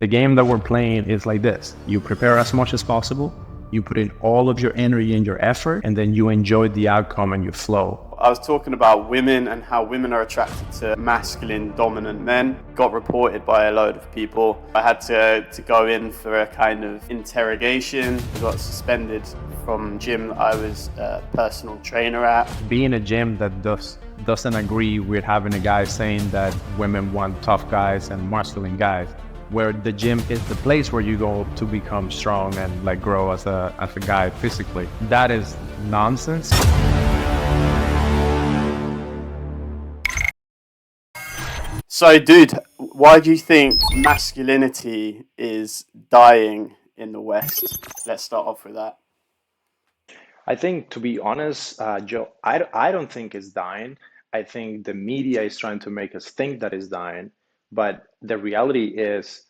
The game that we're playing is like this. You prepare as much as possible, you put in all of your energy and your effort, and then you enjoy the outcome and you flow. I was talking about women and how women are attracted to masculine, dominant men. Got reported by a load of people. I had to go in for a kind of interrogation. I got suspended from gym that I was a personal trainer at. Being a gym that doesn't agree with having a guy saying that women want tough guys and masculine guys, where the gym is the place where you go to become strong and like grow as a guy physically. That is nonsense. So, dude, why do you think masculinity is dying in the West? Let's start off with that. I think, to be honest, Joe, I don't think it's dying. I think the media is trying to make us think that it's dying. But the reality is,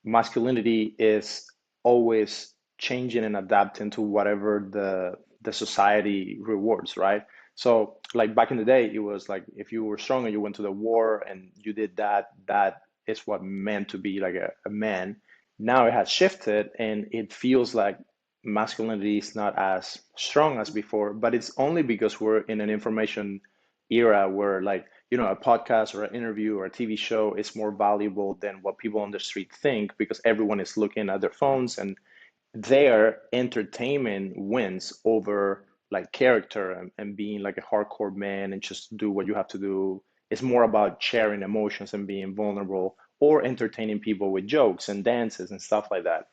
masculinity is always changing and adapting to whatever the society rewards, right? So, like back in the day, it was like if you were strong and you went to the war and you did that, that is what meant to be like a man. Now it has shifted and it feels like masculinity is not as strong as before, but it's only because we're in an information era where like a podcast or an interview or a TV show is more valuable than what people on the street think because everyone is looking at their phones and their entertainment wins over like character and being like a hardcore man and just do what you have to do. It's more about sharing emotions and being vulnerable or entertaining people with jokes and dances and stuff like that.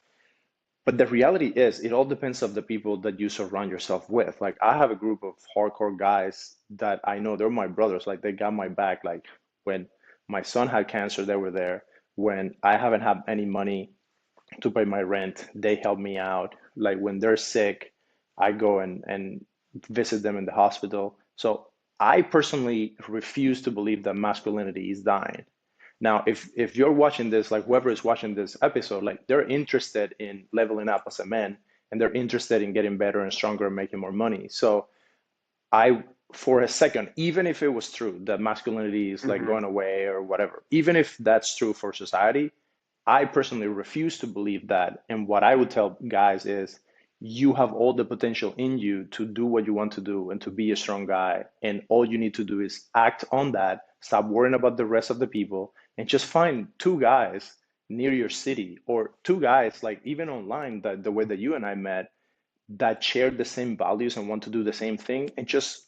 But the reality is, it all depends of the people that you surround yourself with. Like I have a group of hardcore guys that I know they're my brothers. Like they got my back. Like when my son had cancer, they were there. When I haven't had any money to pay my rent, they help me out. Like when they're sick, I go and visit them in the hospital. So I personally refuse to believe that masculinity is dying. Now, if you're watching this, like whoever is watching this episode, like they're interested in leveling up as a man and they're interested in getting better and stronger and making more money. So I, for a second, even if it was true that masculinity is like Mm-hmm. going away or whatever, even if that's true for society, I personally refuse to believe that. And what I would tell guys is you have all the potential in you to do what you want to do and to be a strong guy. And all you need to do is act on that, stop worrying about the rest of the people, and just find two guys near your city or two guys, like even online, that the way that you and I met, that share the same values and want to do the same thing, and just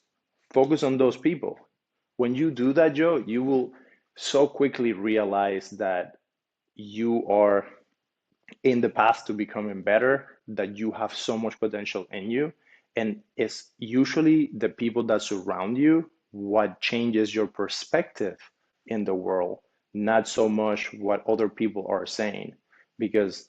focus on those people. When you do that, Joe, you will so quickly realize that you are in the path to becoming better, that you have so much potential in you. And it's usually the people that surround you what changes your perspective in the world, not so much what other people are saying. Because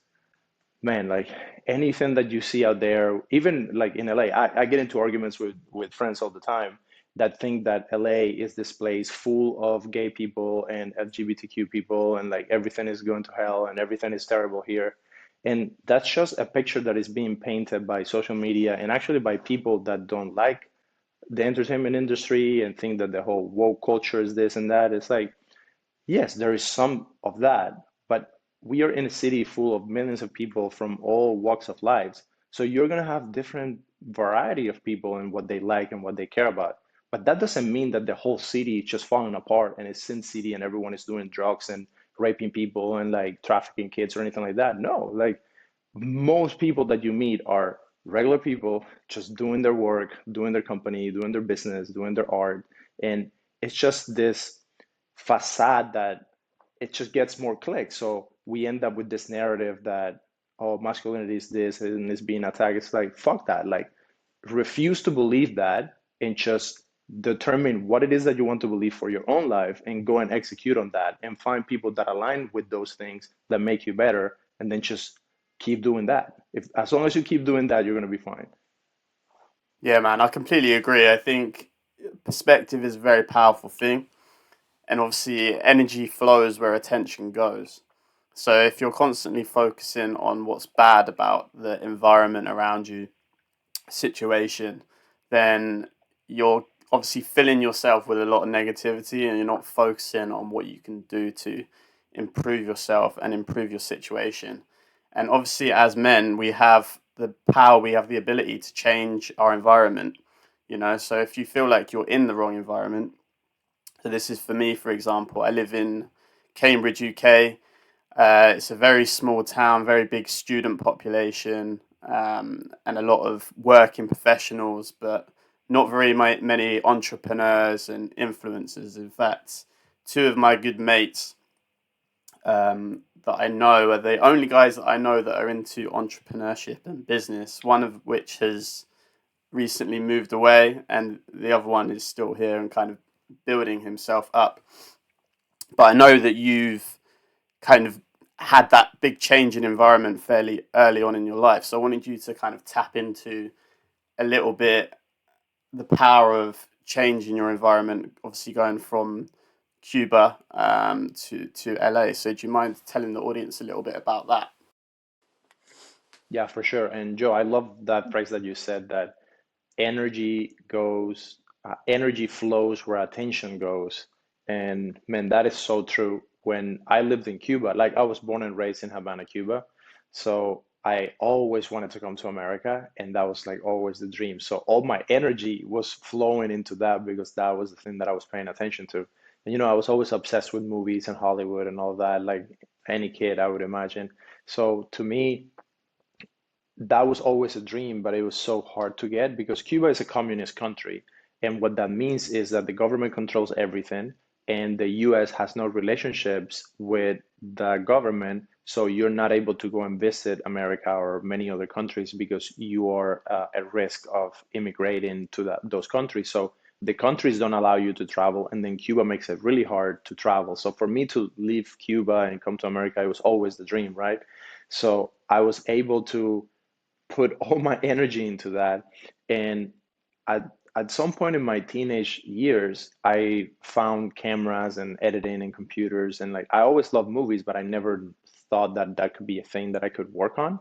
man, like anything that you see out there, even like in LA, I get into arguments with friends all the time that think that LA is this place full of gay people and LGBTQ people and like everything is going to hell and everything is terrible here. And that's just a picture that is being painted by social media and actually by people that don't like the entertainment industry and think that the whole woke culture is this and that. It's like, yes, there is some of that, but we are in a city full of millions of people from all walks of lives. So you're going to have different variety of people and what they like and what they care about. But that doesn't mean that the whole city is just falling apart and it's Sin City and everyone is doing drugs and raping people and like trafficking kids or anything like that. No, like most people that you meet are regular people just doing their work, doing their company, doing their business, doing their art. And it's just this facade that it just gets more clicks. So we end up with this narrative that, oh, masculinity is this and it's being attacked. It's like, fuck that. Like, refuse to believe that and just determine what it is that you want to believe for your own life and go and execute on that and find people that align with those things that make you better and then just keep doing that. If as long as you keep doing that, you're going to be fine. Yeah, man, I completely agree. I think perspective is a very powerful thing. And obviously, energy flows where attention goes. So if you're constantly focusing on what's bad about the environment around you, situation, then you're obviously filling yourself with a lot of negativity and you're not focusing on what you can do to improve yourself and improve your situation. And obviously, as men, we have the power, we have the ability to change our environment. So if you feel like you're in the wrong environment, so this is for me, for example, I live in Cambridge, UK. It's a very small town, very big student population, and a lot of working professionals, but not very many entrepreneurs and influencers. In fact, two of my good mates that I know are the only guys that I know that are into entrepreneurship and business, one of which has recently moved away, and the other one is still here and kind of building himself up. But I know that you've kind of had that big change in environment fairly early on in your life. So I wanted you to kind of tap into a little bit the power of changing your environment, obviously going from Cuba to LA. So do you mind telling the audience a little bit about that? Yeah, for sure. And Joe, I love that phrase that you said, that energy flows where attention goes. And man, that is so true. When I lived in Cuba, like I was born and raised in Havana, Cuba, so I always wanted to come to America, and that was like always the dream. So all my energy was flowing into that because that was the thing that I was paying attention to. And I was always obsessed with movies and Hollywood and all that, like any kid, I would imagine. So to me, that was always a dream, but it was so hard to get because Cuba is a communist country. And what that means is that the government controls everything, and the US has no relationships with the government. So you're not able to go and visit America or many other countries because you are at risk of immigrating to those countries. So the countries don't allow you to travel, and then Cuba makes it really hard to travel. So for me to leave Cuba and come to America, it was always the dream, right? So I was able to put all my energy into that. And at some point in my teenage years, I found cameras and editing and computers. And like, I always loved movies, but I never thought that that could be a thing that I could work on.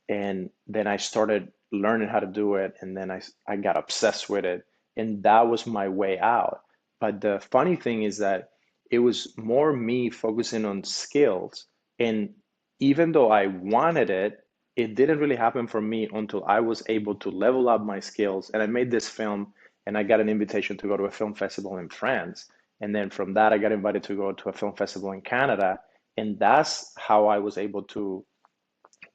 And then I started learning how to do it. And then I got obsessed with it. And that was my way out. But the funny thing is that it was more me focusing on skills. And even though I wanted it, it didn't really happen for me until I was able to level up my skills. And I made this film, and I got an invitation to go to a film festival in France. And then from that, I got invited to go to a film festival in Canada. And that's how I was able to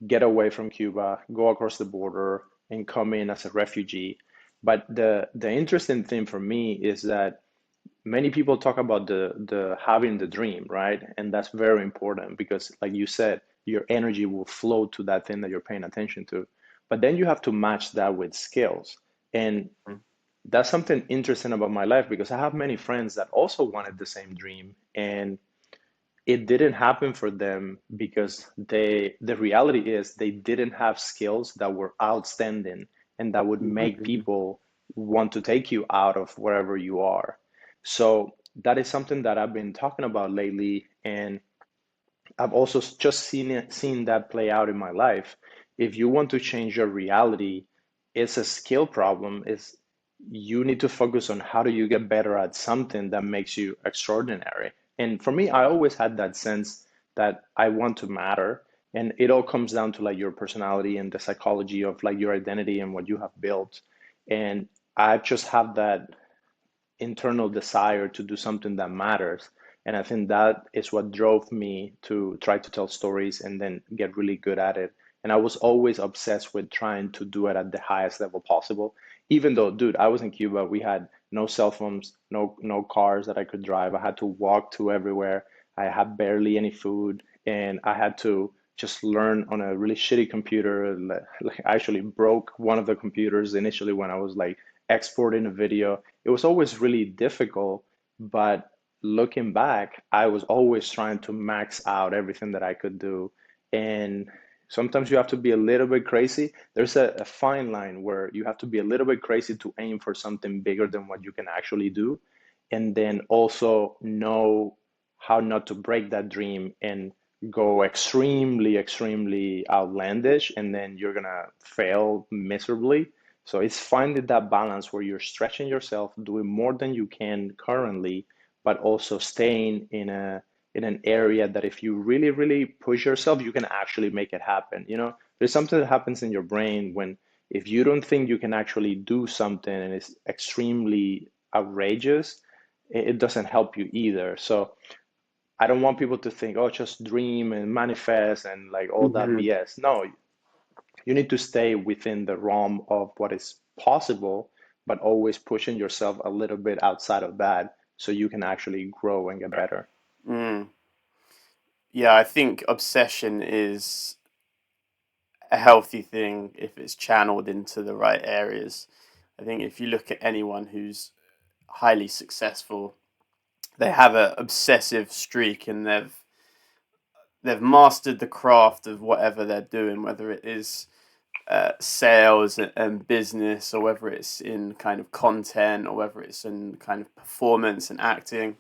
get away from Cuba, go across the border, and come in as a refugee. But the interesting thing for me is that many people talk about the having the dream, right? And that's very important because, like you said, your energy will flow to that thing that you're paying attention to. But then you have to match that with skills. And that's something interesting about my life because I have many friends that also wanted the same dream, and it didn't happen for them because the reality is they didn't have skills that were outstanding and that would make people want to take you out of wherever you are. So that is something that I've been talking about lately, and I've also just seen that play out in my life. If you want to change your reality, it's a skill problem. It's you need to focus on how do you get better at something that makes you extraordinary. And for me, I always had that sense that I want to matter. And it all comes down to like your personality and the psychology of like your identity and what you have built. And I just have that internal desire to do something that matters. And I think that is what drove me to try to tell stories and then get really good at it. And I was always obsessed with trying to do it at the highest level possible. Even though, dude, I was in Cuba, we had no cell phones, no cars that I could drive. I had to walk to everywhere. I had barely any food, and I had to just learn on a really shitty computer. Like I actually broke one of the computers initially when I was like exporting a video. It was always really difficult, but looking back, I was always trying to max out everything that I could do. And sometimes you have to be a little bit crazy. There's a fine line where you have to be a little bit crazy to aim for something bigger than what you can actually do. And then also know how not to break that dream and go extremely, extremely outlandish, and then you're gonna fail miserably. So it's finding that balance where you're stretching yourself, doing more than you can currently, but also staying in an area that if you really, really push yourself, you can actually make it happen. There's something that happens in your brain when if you don't think you can actually do something and it's extremely outrageous, it doesn't help you either. So I don't want people to think, oh, just dream and manifest and like all that Hmm. BS. No, you need to stay within the realm of what is possible, but always pushing yourself a little bit outside of that so you can actually grow and get better. Mm. Yeah, I think obsession is a healthy thing if it's channeled into the right areas. I think if you look at anyone who's highly successful, they have an obsessive streak and they've mastered the craft of whatever they're doing, whether it is sales and business, or whether it's in kind of content, or whether it's in kind of performance and acting,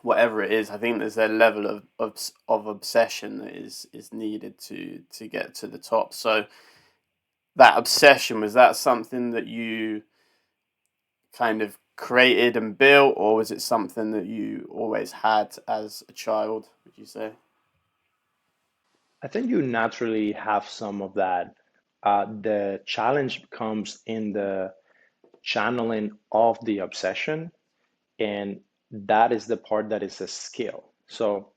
whatever it is. I think there's a level of obsession that is needed to get to the top. So that obsession, was that something that you kind of created and built, or was it something that you always had as a child, would you say? I think you naturally have some of that. The challenge comes in the channeling of the obsession, and that is the part that is a skill. So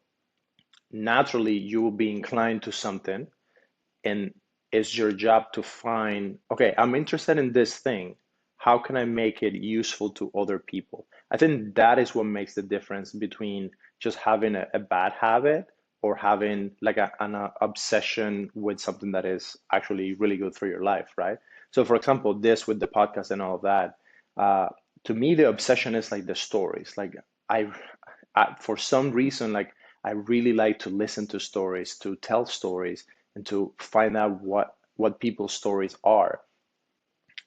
naturally, you will be inclined to something, and it's your job to find, okay, I'm interested in this thing. How can I make it useful to other people? I think that is what makes the difference between just having a bad habit or having like an obsession with something that is actually really good for your life, right? So, for example, this with the podcast and all of that, uh, to me, the obsession is like the stories. Like I, for some reason, like I really like to listen to stories, to tell stories, and to find out what people's stories are.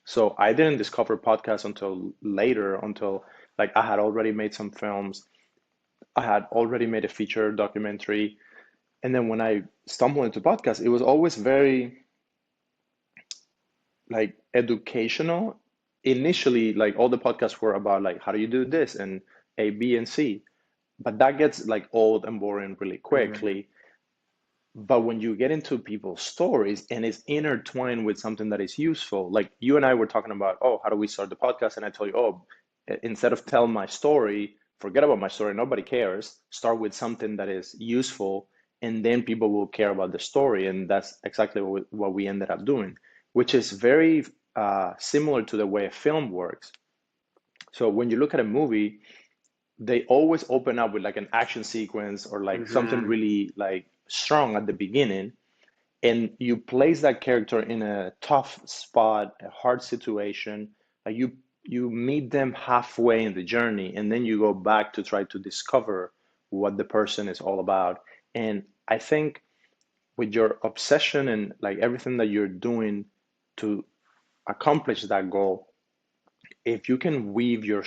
So I didn't discover podcasts until later, until like I had already made some films, I had already made a feature documentary, and then when I stumbled into podcasts, it was always very like educational. Initially, like all the podcasts were about like how do you do this and A, B, and C, but that gets like old and boring really Mm. quickly. But when you get into people's stories and it's intertwined with something that is useful, like you and I were talking about, oh, how do we start the podcast? And I told you, oh, instead of tell my story, forget about my story, nobody cares. Start with something that is useful, and then people will care about the story. And that's exactly what we ended up doing, which is very similar to the way a film works. So when you look at a movie, they always open up with like an action sequence or like something Hmm. really like strong at the beginning, and you place that character in a tough spot, a hard situation, like you meet them halfway in the journey, and then you go back to try to discover what the person is all about. And I think with your obsession and like everything that you're doing to accomplish that goal, if you can weave your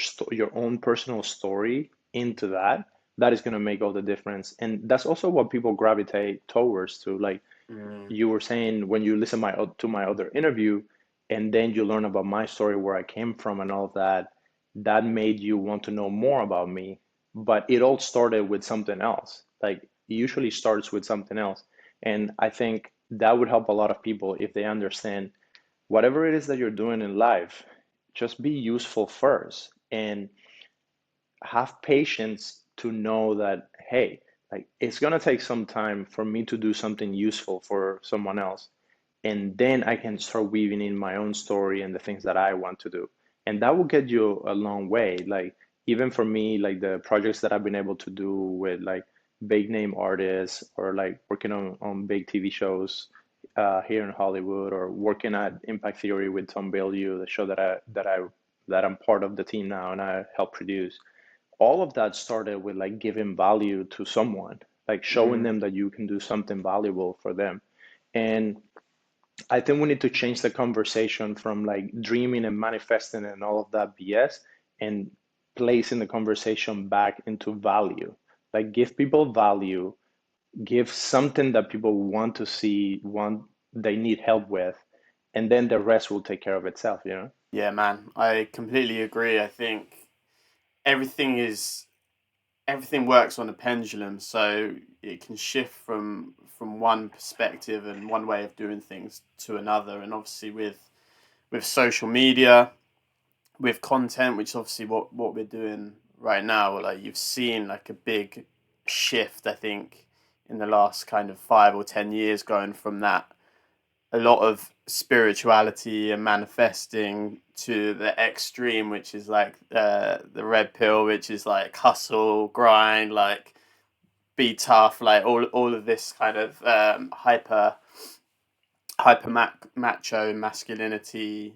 own personal story into that, that is going to make all the difference. And that's also what people gravitate towards to. Like Mm. you were saying when you listen to my other interview, and then you learn about my story, where I came from and all of that, that made you want to know more about me. But it all started with something else. Like it usually starts with something else. And I think that would help a lot of people if they understand whatever it is that you're doing in life, just be useful first and have patience to know that, hey, like it's gonna take some time for me to do something useful for someone else. And then I can start weaving in my own story and the things that I want to do. And that will get you a long way. Like even for me, like the projects that I've been able to do with like big name artists or like working on big TV shows here in Hollywood, or working at Impact Theory with Tom Bilyeu, the show that I'm part of the team now and I help produce. All of that started with like giving value to someone, like showing Mm. them that you can do something valuable for them. And I think we need to change the conversation from like dreaming and manifesting and all of that BS, and placing the conversation back into value. Like give people value, give something that people want to see, want they need help with, and then the rest will take care of itself. Yeah, man, I completely agree. I think everything is everything works on a pendulum, so it can shift from one perspective and one way of doing things to another. And obviously with social media, with content, which is obviously what we're doing right now, like you've seen like a big shift, I think, in the last kind of 5 or 10 years, going from that a lot of spirituality and manifesting to the extreme, which is like the red pill, which is like hustle, grind, like be tough, like all of this kind of macho masculinity,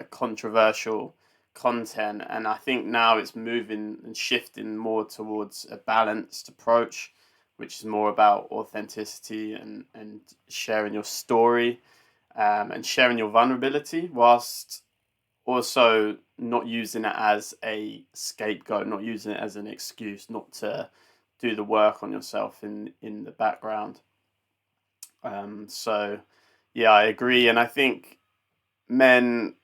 controversial content. And I think now it's moving and shifting more towards a balanced approach, which is more about authenticity and sharing your story, and sharing your vulnerability, whilst also not using it as a scapegoat, not using it as an excuse not to do the work on yourself in the background. So yeah, I agree, and I think men,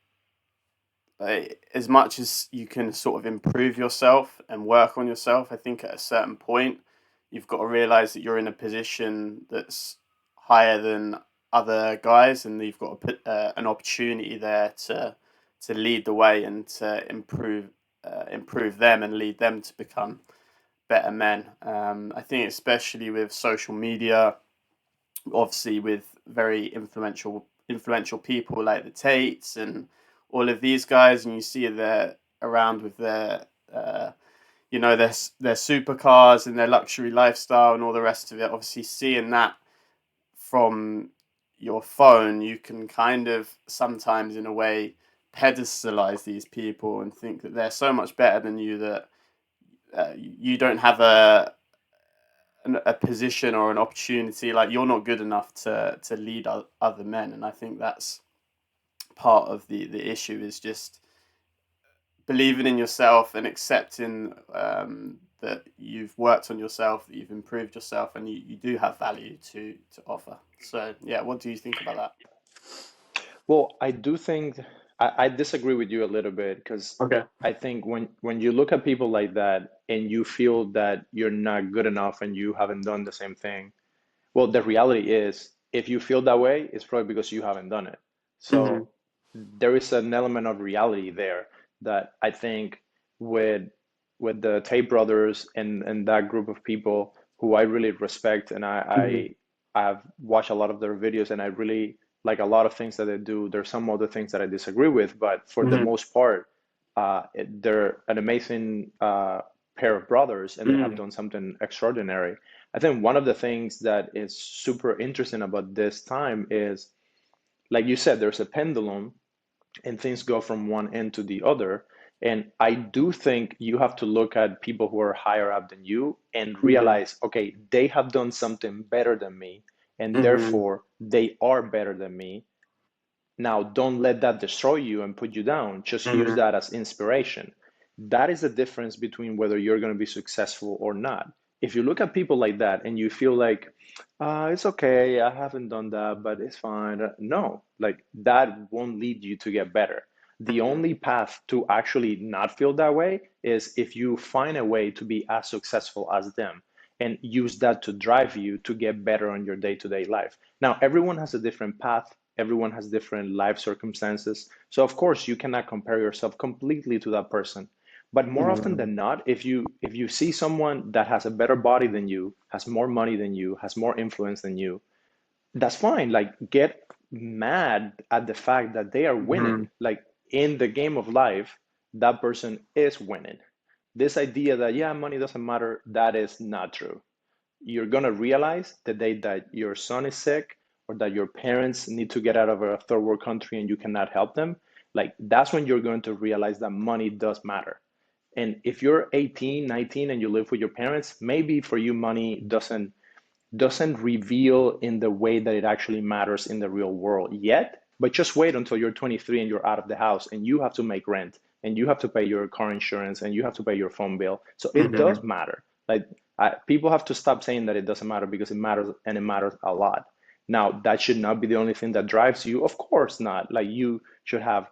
as much as you can sort of improve yourself and work on yourself, I think at a certain point you've got to realize that you're in a position that's higher than other guys, and you've got to put an opportunity there to lead the way and to improve them and lead them to become better men. I think especially with social media, obviously with very influential people like the Tates and all of these guys, and you see they're around with their their supercars and their luxury lifestyle and all the rest of it. Obviously, seeing that from your phone, you can kind of sometimes, in a way, pedestalize these people and think that they're so much better than you, that you don't have a position or an opportunity, like you're not good enough to lead other men. And I think that's part of the issue, is just believing in yourself and accepting that you've worked on yourself, that you've improved yourself, and you do have value to offer. So yeah, what do you think about that? Well, I do think I disagree with you a little bit because Okay. I think when you look at people like that and you feel that you're not good enough and you haven't done the same thing, well, the reality is, if you feel that way, it's probably because you haven't done it. Mm-hmm. So there is an element of reality there that I think with with the Tate brothers and that group of people who I really respect, and Mm-hmm. I've watched a lot of their videos and I really like a lot of things that they do. There's some other things that I disagree with, but for the most part, they're an amazing pair of brothers and they have Mm-hmm. done something extraordinary. I think one of the things that is super interesting about this time is, like you said, there's a pendulum and things go from one end to the other. And I do think you have to look at people who are higher up than you and Mm-hmm. realize, okay, they have done something better than me, and Mm-hmm. therefore they are better than me. Now, don't let that destroy you and put you down. Just use Mm-hmm. that as inspiration. That is the difference between whether you're going to be successful or not. If you look at people like that and you feel like, it's okay, I haven't done that, but it's fine. No, like that won't lead you to get better. The Mm-hmm. only path to actually not feel that way is if you find a way to be as successful as them and use that to drive you to get better on your day-to-day life. Now, everyone has a different path. Everyone has different life circumstances. So of course, you cannot compare yourself completely to that person. But more often Mm-hmm. than not, if you see someone that has a better body than you, has more money than you, has more influence than you, that's fine. Like, get mad at the fact that they are Mm-hmm. winning. Like, in the game of life, that person is winning. This idea that, yeah, money doesn't matter, that is not true. You're going to realize the day that your son is sick or that your parents need to get out of a third world country and you cannot help them. Like, that's when you're going to realize that money does matter. And if you're 18, 19 and you live with your parents, maybe for you money doesn't reveal in the way that it actually matters in the real world yet. But just wait until you're 23 and you're out of the house and you have to make rent and you have to pay your car insurance and you have to pay your phone bill. So it Mm-hmm. does matter. Like, people have to stop saying that it doesn't matter, because it matters, and it matters a lot. Now, that should not be the only thing that drives you. Of course not. Like, you should have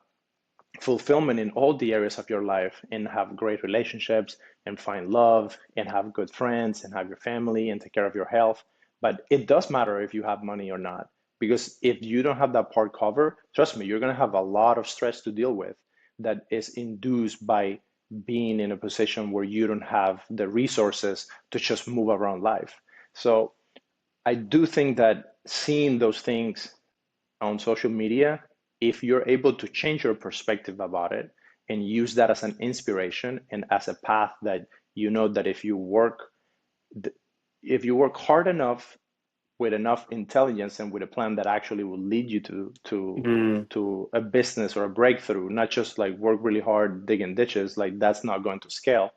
fulfillment in all the areas of your life and have great relationships and find love and have good friends and have your family and take care of your health. But it does matter if you have money or not, because if you don't have that part covered, trust me, you're going to have a lot of stress to deal with that is induced by being in a position where you don't have the resources to just move around life. So I do think that seeing those things on social media, if you're able to change your perspective about it and use that as an inspiration and as a path that you know that if you work hard enough with enough intelligence and with a plan that actually will lead you Mm-hmm. to a business or a breakthrough, not just like work really hard digging ditches, like that's not going to scale.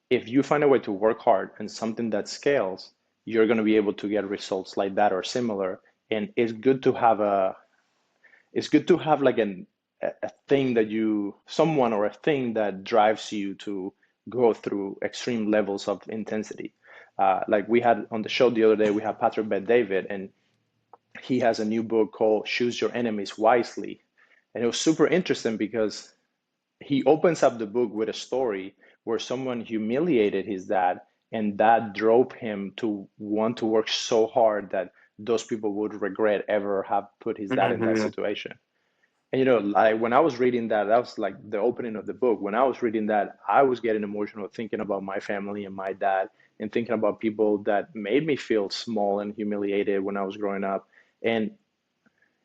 If you find a way to work hard and something that scales, you're going to be able to get results like that or similar. And it's good to have like a thing that you someone or a thing that drives you to go through extreme levels of intensity. Like we had on the show the other day, we had Patrick Bet David, and he has a new book called Choose Your Enemies Wisely. And it was super interesting because he opens up the book with a story where someone humiliated his dad, and that drove him to want to work so hard that those people would regret ever have put his dad in that Mm-hmm. situation. And like when I was reading that, that was like the opening of the book. When I was reading that, I was getting emotional thinking about my family and my dad and thinking about people that made me feel small and humiliated when I was growing up. And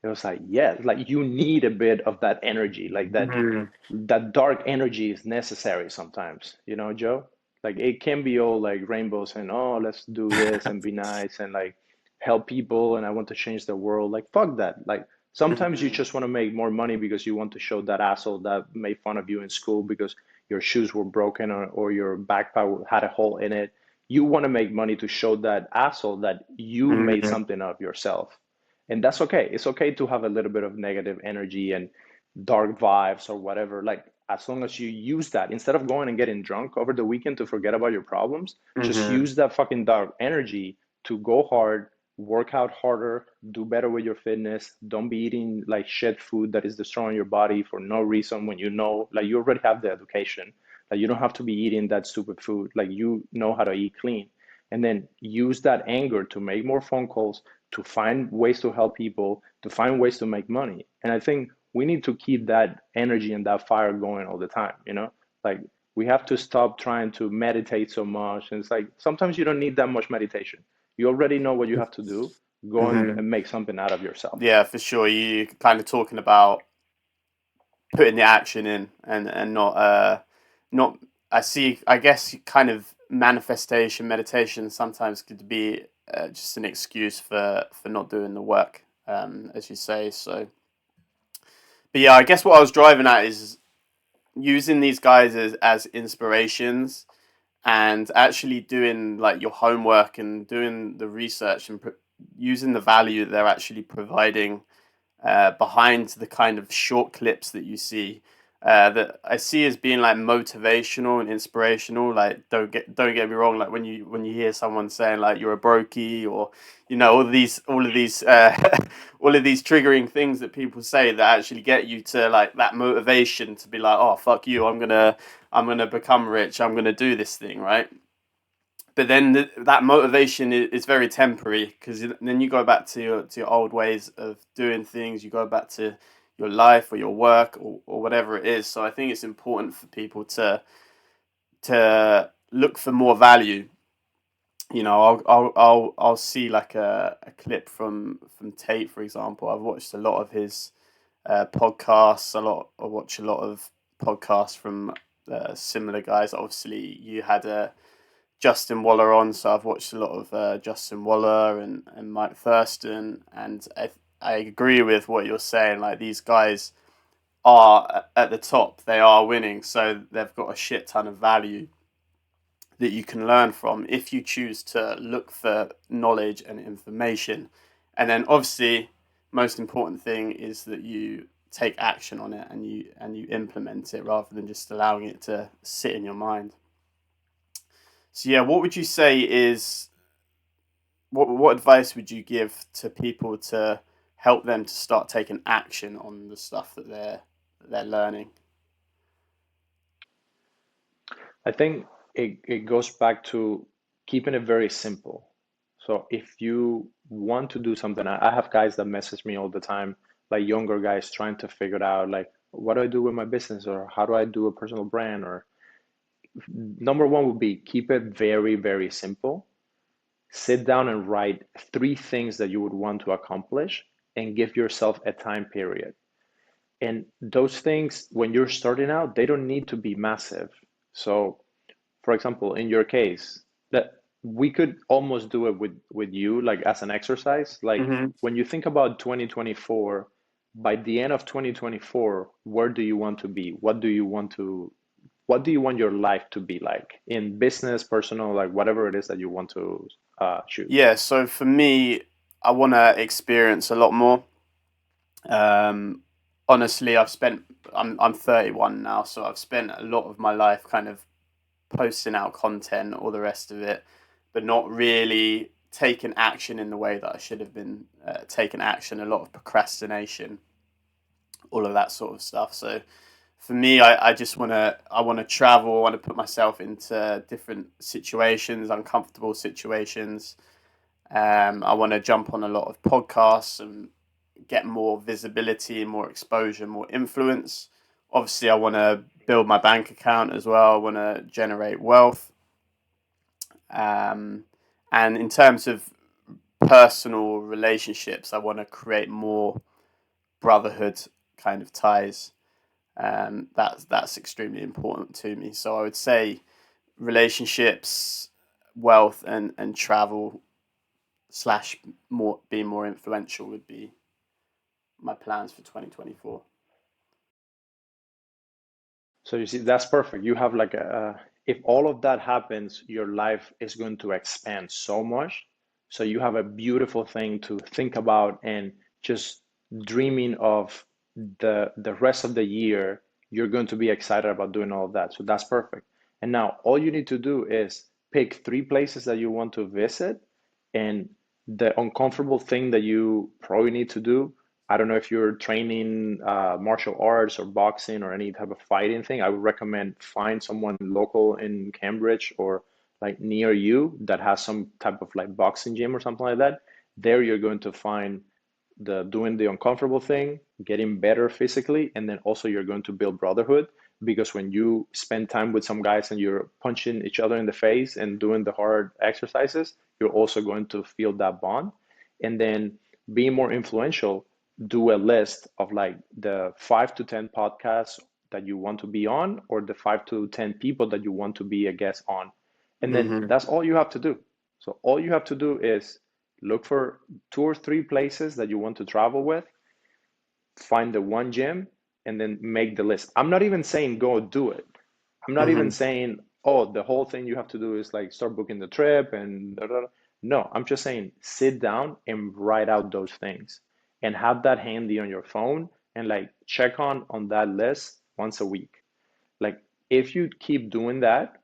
it was like, yeah, like you need a bit of that energy, like that dark energy is necessary sometimes, Joe? Like it can be all like rainbows and oh, let's do this and be nice and like help people and I want to change the world. Like fuck that. Like sometimes you Mm-hmm. just want to make more money because you want to show that asshole that made fun of you in school because your shoes were broken or your backpack had a hole in it. You want to make money to show that asshole that you made Mm-hmm. something of yourself. And that's okay. It's okay to have a little bit of negative energy and dark vibes or whatever. Like, as long as you use that, instead of going and getting drunk over the weekend to forget about your problems, just Mm-hmm. use that fucking dark energy to go hard, work out harder, do better with your fitness. Don't be eating like shit food that is destroying your body for no reason when you know, like, you already have the education. Like, you don't have to be eating that stupid food. Like, you know how to eat clean. And then use that anger to make more phone calls, to find ways to help people, to find ways to make money. And I think we need to keep that energy and that fire going all the time. Like we have to stop trying to meditate so much. And it's like sometimes you don't need that much meditation. You already know what you have to do. Go Mm-hmm. and make something out of yourself. Yeah, for sure. You kind of talking about putting the action in and not. I see. I guess kind of manifestation meditation sometimes could be just an excuse for not doing the work, as you say. So, but yeah, I guess what I was driving at is using these guys as inspirations and actually doing like your homework and doing the research and using the value that they're actually providing behind the kind of short clips that you see that I see as being like motivational and inspirational. Like don't get me wrong. Like when you hear someone saying like you're a brokey or all of these all of these triggering things that people say that actually get you to like that motivation to be like, oh fuck you, I'm gonna become rich. I'm gonna do this thing, right? But then that motivation is very temporary because then you go back to your old ways of doing things. You go back to your life or your work or whatever it is. So I think it's important for people to look for more value. I'll see like a clip from Tate, for example. I've watched a lot of his podcasts. I watch a lot of podcasts from similar guys. Obviously, you had a Justin Waller on, so I've watched a lot of Justin Waller and Mike Thurston, and I agree with what you're saying. Like these guys are at the top, they are winning, so they've got a shit ton of value that you can learn from if you choose to look for knowledge and information. And then obviously, most important thing is that you take action on it and you implement it rather than just allowing it to sit in your mind. So yeah, what would you say is what advice would you give to people to help them to start taking action on the stuff that they're learning. I think it goes back to keeping it very simple. So if you want to do something, I have guys that message me all the time, like younger guys trying to figure it out, like, what do I do with my business, or how do I do a personal brand? Or number one would be keep it very, very simple. Sit down and write three things that you would want to accomplish and give yourself a time period. And those things, when you're starting out, they don't need to be massive. So for example, in your case, that we could almost do it with you, like as an exercise. Like Hmm. when you think about 2024, by the end of 2024, where do you want to be? What do you want your life to be like in business, personal, like whatever it is that you want to choose? Yeah, so for me, I want to experience a lot more. Um, Honestly, I'm 31 now, so I've spent a lot of my life kind of posting out content, all the rest of it, but not really taking action in the way that I should have been taking action. A lot of procrastination, all of that sort of stuff. So for me, I just I want to travel. I want to put myself into different situations, uncomfortable situations. I want to jump on a lot of podcasts and get more visibility, more exposure, more influence. Obviously, I want to build my bank account as well. I want to generate wealth. Um, and in terms of personal relationships, I want to create more brotherhood kind of ties. That's extremely important to me. So I would say relationships, wealth, and travel slash more being more influential would be my plans for 2024. So you see, that's perfect. You have like if all of that happens, your life is going to expand so much. So you have a beautiful thing to think about and just dreaming of the rest of the year. You're going to be excited about doing all of that. So that's perfect. And now all you need to do is pick three places that you want to visit, and the uncomfortable thing that you probably need to do. I don't know if you're training martial arts or boxing or any type of fighting thing. I would recommend find someone local in Cambridge or like near you that has some type of like boxing gym or something like that. There you're going to find the doing the uncomfortable thing, getting better physically, and then also you're going to build brotherhood because when you spend time with some guys and you're punching each other in the face and doing the hard exercises, you're also going to feel that bond. And then being more influential, do a list of like the 5 to 10 podcasts that you want to be on or the 5 to 10 people that you want to be a guest on. And then Mm-hmm. that's all you have to do. So all you have to do is look for 2 or 3 places that you want to travel with, find the one gym, and then make the list. I'm not even saying go do it. I'm not even Mm-hmm. saying, oh, the whole thing you have to do is like start booking the trip and da, da, da. No, I'm just saying sit down and write out those things and have that handy on your phone and like check on that list once a week. Like if you keep doing that,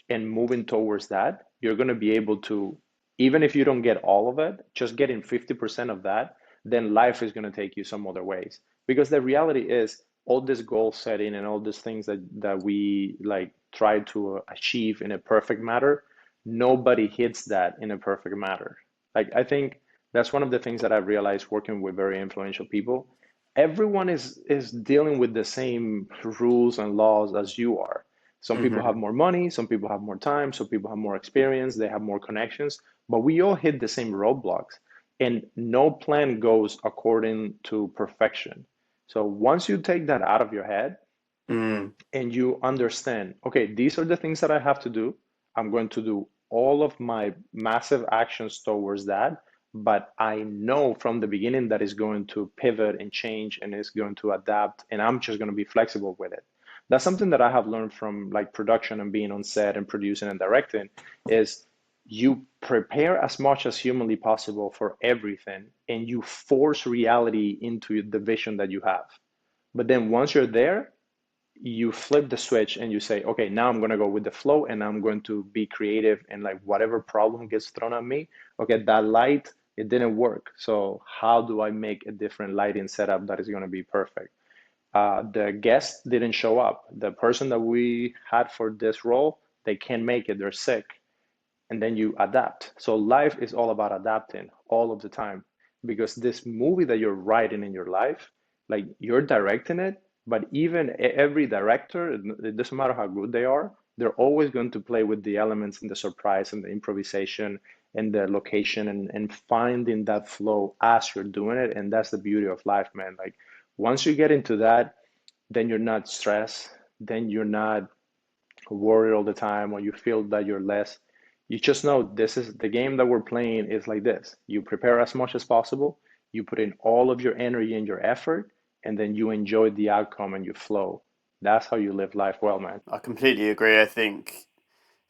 and moving towards that, you're going to be able to, even if you don't get all of it, just getting 50% of that, then life is going to take you some other ways. Because the reality is, all this goal setting and all these things that we like try to achieve in a perfect matter, nobody hits that in a perfect matter. Like, I think that's one of the things that I've realized working with very influential people. Everyone is dealing with the same rules and laws as you are. Some people have Mm-hmm. more money, some people have more time, some people have more experience, they have more connections, but we all hit the same roadblocks. And no plan goes according to perfection. So once you take that out of your head Mm. and you understand, okay, these are the things that I have to do, I'm going to do all of my massive actions towards that. But I know from the beginning that it's going to pivot and change and it's going to adapt, and I'm just going to be flexible with it. That's something that I have learned from like production and being on set and producing and directing is you prepare as much as humanly possible for everything and you force reality into the vision that you have. But then once you're there, you flip the switch and you say, okay, now I'm going to go with the flow and I'm going to be creative and like whatever problem gets thrown at me, okay, that light, it didn't work. So how do I make a different lighting setup that is going to be perfect? the guest didn't show up. The person that we had for this role, they can't make it. They're sick. And then you adapt. So life is all about adapting all of the time because this movie that you're writing in your life, like you're directing it, but even every director, it doesn't matter how good they are, they're always going to play with the elements and the surprise and the improvisation and the location and finding that flow as you're doing it. And that's the beauty of life, man. Like once you get into that, then you're not stressed, then you're not worried all the time or you feel that you're less. You just know this is the game that we're playing is like this. You prepare as much as possible, you put in all of your energy and your effort, and then you enjoy the outcome and you flow. That's how you live life well, man. I completely agree. I think,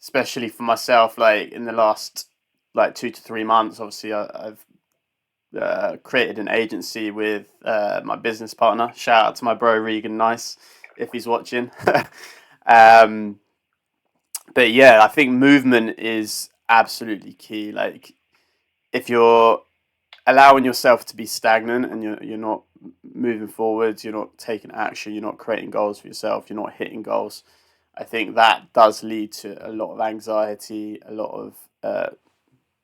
especially for myself, like in the last like 2 to 3 months, obviously I've created an agency with my business partner. Shout out to my bro Regan Nice if he's watching. um, but yeah, I think movement is absolutely key. Like if you're allowing yourself to be stagnant and you're not moving forwards, you're not taking action, you're not creating goals for yourself, you're not hitting goals. I think that does lead to a lot of anxiety, a lot of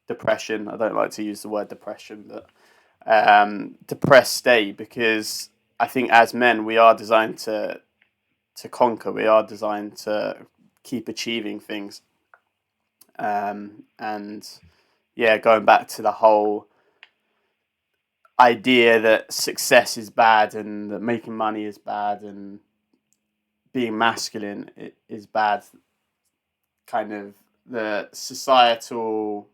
depression. I don't like to use the word depression, but depressed state, because I think as men we are designed to conquer. We are designed to keep achieving things. And yeah, going back to the whole idea that success is bad and that making money is bad and being masculine is bad, kind of the societal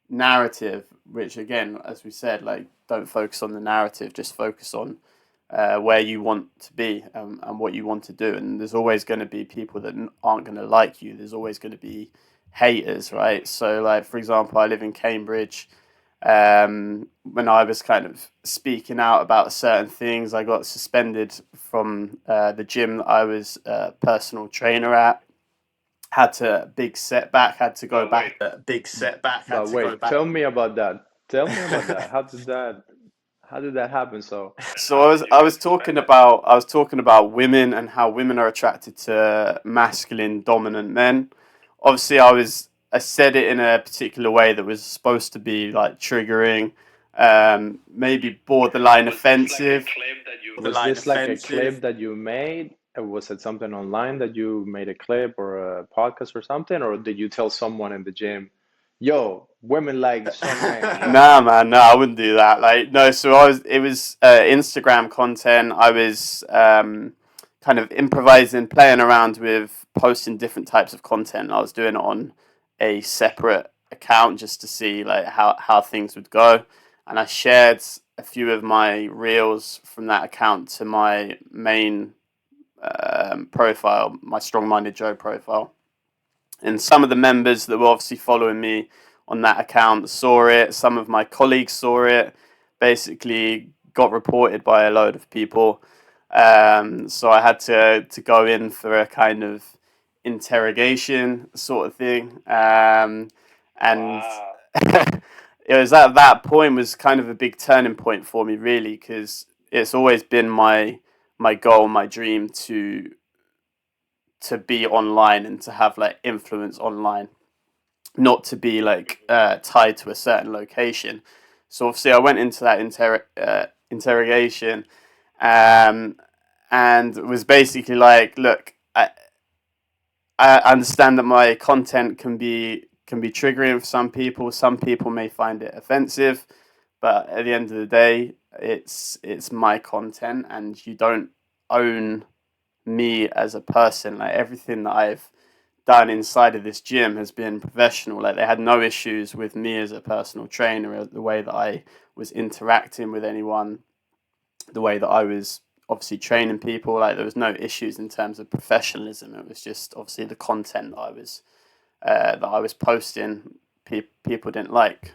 narrative, which again, as we said, like don't focus on the narrative, just focus on where you want to be and what you want to do. And there's always going to be people that aren't going to like you. There's always going to be haters, right? So, like for example, I live in Cambridge. When I was kind of speaking out about certain things, I got suspended from the gym that I was a personal trainer at. Had to big setback. Had to go back. Big setback. Had But to go wait, back. tell me about that. Tell me about that. How did that happen? So So I was talking about women and how women are attracted to masculine dominant men. Obviously, I said it in a particular way that was supposed to be like triggering, maybe borderline offensive. was this like a clip that you made? Or was it something online that you made a clip or a podcast or something? Or did you tell someone in the gym, yo, women like strong men, yo? Nah, man, no, I wouldn't do that. Like, no, so it was Instagram content. I was kind of improvising, playing around with posting different types of content. I was doing it on a separate account just to see like how things would go. And I shared a few of my reels from that account to my main profile, my Strong Minded Joe profile. And some of the members that were obviously following me on that account saw it. Some of my colleagues saw it. Basically, got reported by a load of people. So I had to go in for a kind of interrogation sort of thing. And Wow. it was at that point was kind of a big turning point for me, really, because it's always been my goal, my dream to be online and to have like influence online, not to be like tied to a certain location. So obviously I went into that interrogation, um, and was basically like, look, I understand that my content can be triggering for some people. Some people may find it offensive, but at the end of the day, it's my content, and you don't own me as a person. Like everything that I've done inside of this gym has been professional. Like they had no issues with me as a personal trainer, the way that I was interacting with anyone, the way that I was obviously training people. Like there was no issues in terms of professionalism. It was just obviously the content that I was posting. People didn't like.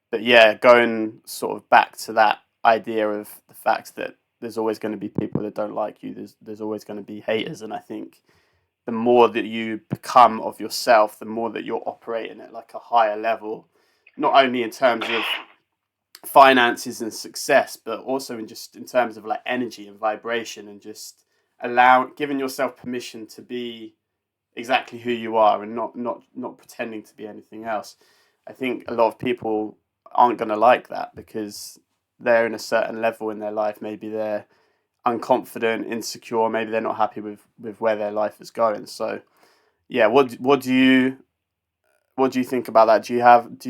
But yeah, going sort of back to that idea of the fact that there's always going to be people that don't like you. There's always going to be haters, and I think the more that you become of yourself, the more that you're operating at like a higher level, not only in terms of finances and success, but also in terms of like energy and vibration, and just giving yourself permission to be exactly who you are, and not pretending to be anything else. I think a lot of people aren't going to like that because they're in a certain level in their life. Maybe they're unconfident, insecure. Maybe they're not happy with where their life is going. So yeah, what do you think about that? Do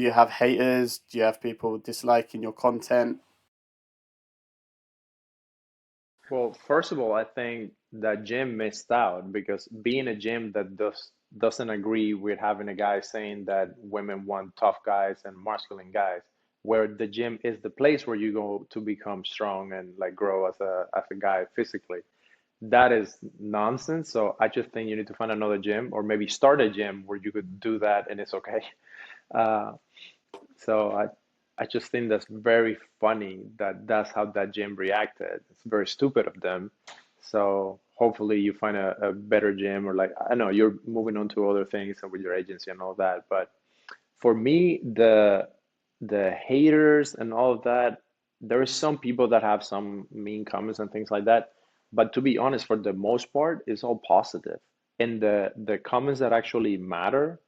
you have haters? Do you have people disliking your content? Well, first of all, I think that Jim missed out because being a gym that doesn't agree with having a guy saying that women want tough guys and masculine guys, where the gym is the place where you go to become strong and like grow as a guy physically. That is nonsense. So I just think you need to find another gym or maybe start a gym where you could do that and it's okay. Uh, so I just think that's very funny that that's how that gym reacted. It's very stupid of them. So hopefully you find a better gym or like I know you're moving on to other things and with your agency and all that. But for me, the haters and all of that, there are some people that have some mean comments and things like that. But to be honest, for the most part, it's all positive. And the comments that actually matter,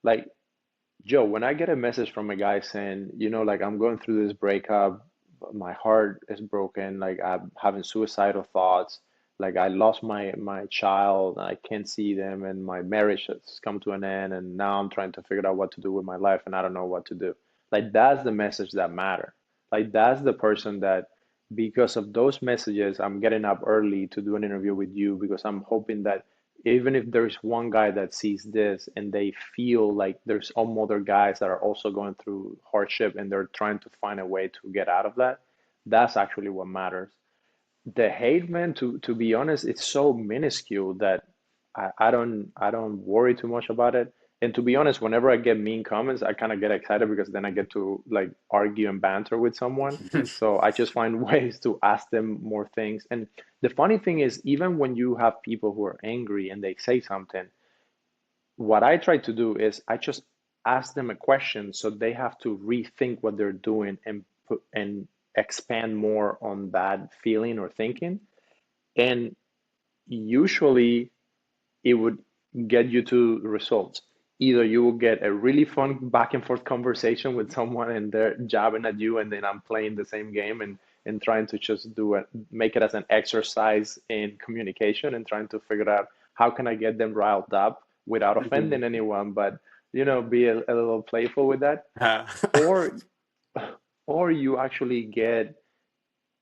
like Joe, when I get a message from a guy saying, like I'm going through this breakup, my heart is broken, like I'm having suicidal thoughts, like I lost my child, I can't see them, and my marriage has come to an end, and now I'm trying to figure out what to do with my life, and I don't know what to do. Like that's the message that matter. Like that's the person that, because of those messages, I'm getting up early to do an interview with you because I'm hoping that even if there's one guy that sees this and they feel like there's some other guys that are also going through hardship and they're trying to find a way to get out of that, that's actually what matters. The hate, man, to be honest, it's so minuscule that I don't worry too much about it. And to be honest, whenever I get mean comments, I kind of get excited because then I get to like argue and banter with someone. So I just find ways to ask them more things. And the funny thing is, even when you have people who are angry and they say something, what I try to do is I just ask them a question so they have to rethink what they're doing and put and expand more on that feeling or thinking. And usually it would get you to results. Either you will get a really fun back and forth conversation with someone and they're jabbing at you, and then I'm playing the same game and trying to just do it, make it as an exercise in communication and trying to figure out how can I get them riled up without offending anyone, but be a little playful with that. Or or you actually get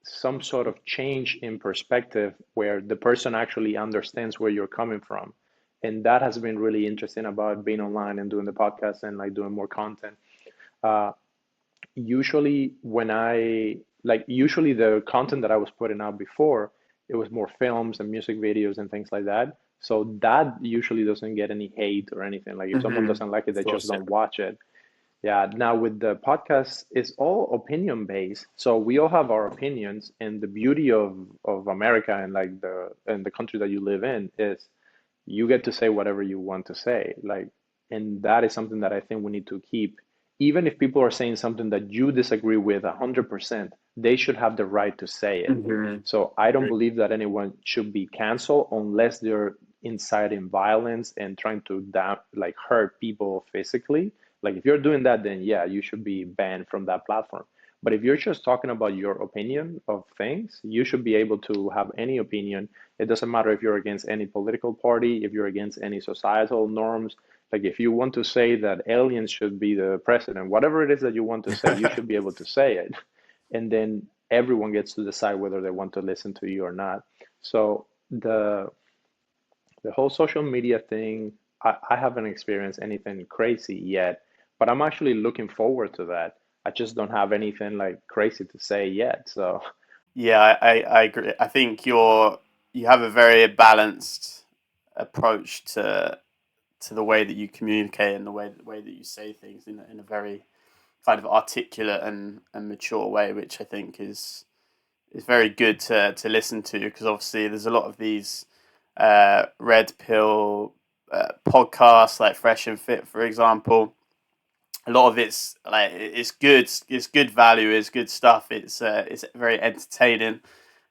some sort of change in perspective where the person actually understands where you're coming from. And that has been really interesting about being online and doing the podcast and like doing more content. Uh, Usually usually the content that I was putting out before, it was more films and music videos and things like that. So that usually doesn't get any hate or anything. Like if someone doesn't like it, Of they just course, don't watch it. Yeah, now with the podcast, it's all opinion based. So we all have our opinions, and the beauty of America and like the country that you live in is you get to say whatever you want to say. Like, and that is something that I think we need to keep. Even if people are saying something that you disagree with 100%, they should have the right to say it. yeah. So I don't believe that anyone should be canceled unless they're inciting violence and trying to like hurt people physically. Like if you're doing that, then yeah, you should be banned from that platform. But if you're just talking about your opinion of things, you should be able to have any opinion. It doesn't matter if you're against any political party, if you're against any societal norms. Like if you want to say that aliens should be the president, whatever it is that you want to say, you should be able to say it. And then everyone gets to decide whether they want to listen to you or not. So the whole social media thing, I haven't experienced anything crazy yet, but I'm actually looking forward to that. I just don't have anything like crazy to say yet. So Yeah, I agree. I think you have a very balanced approach to the way that you communicate and the way that you say things in a very kind of articulate and mature way, which I think is very good to listen to, because obviously there's a lot of these red pill podcasts like Fresh and Fit, for example, a lot of it's like it's good. It's good value. It's good stuff. It's very entertaining.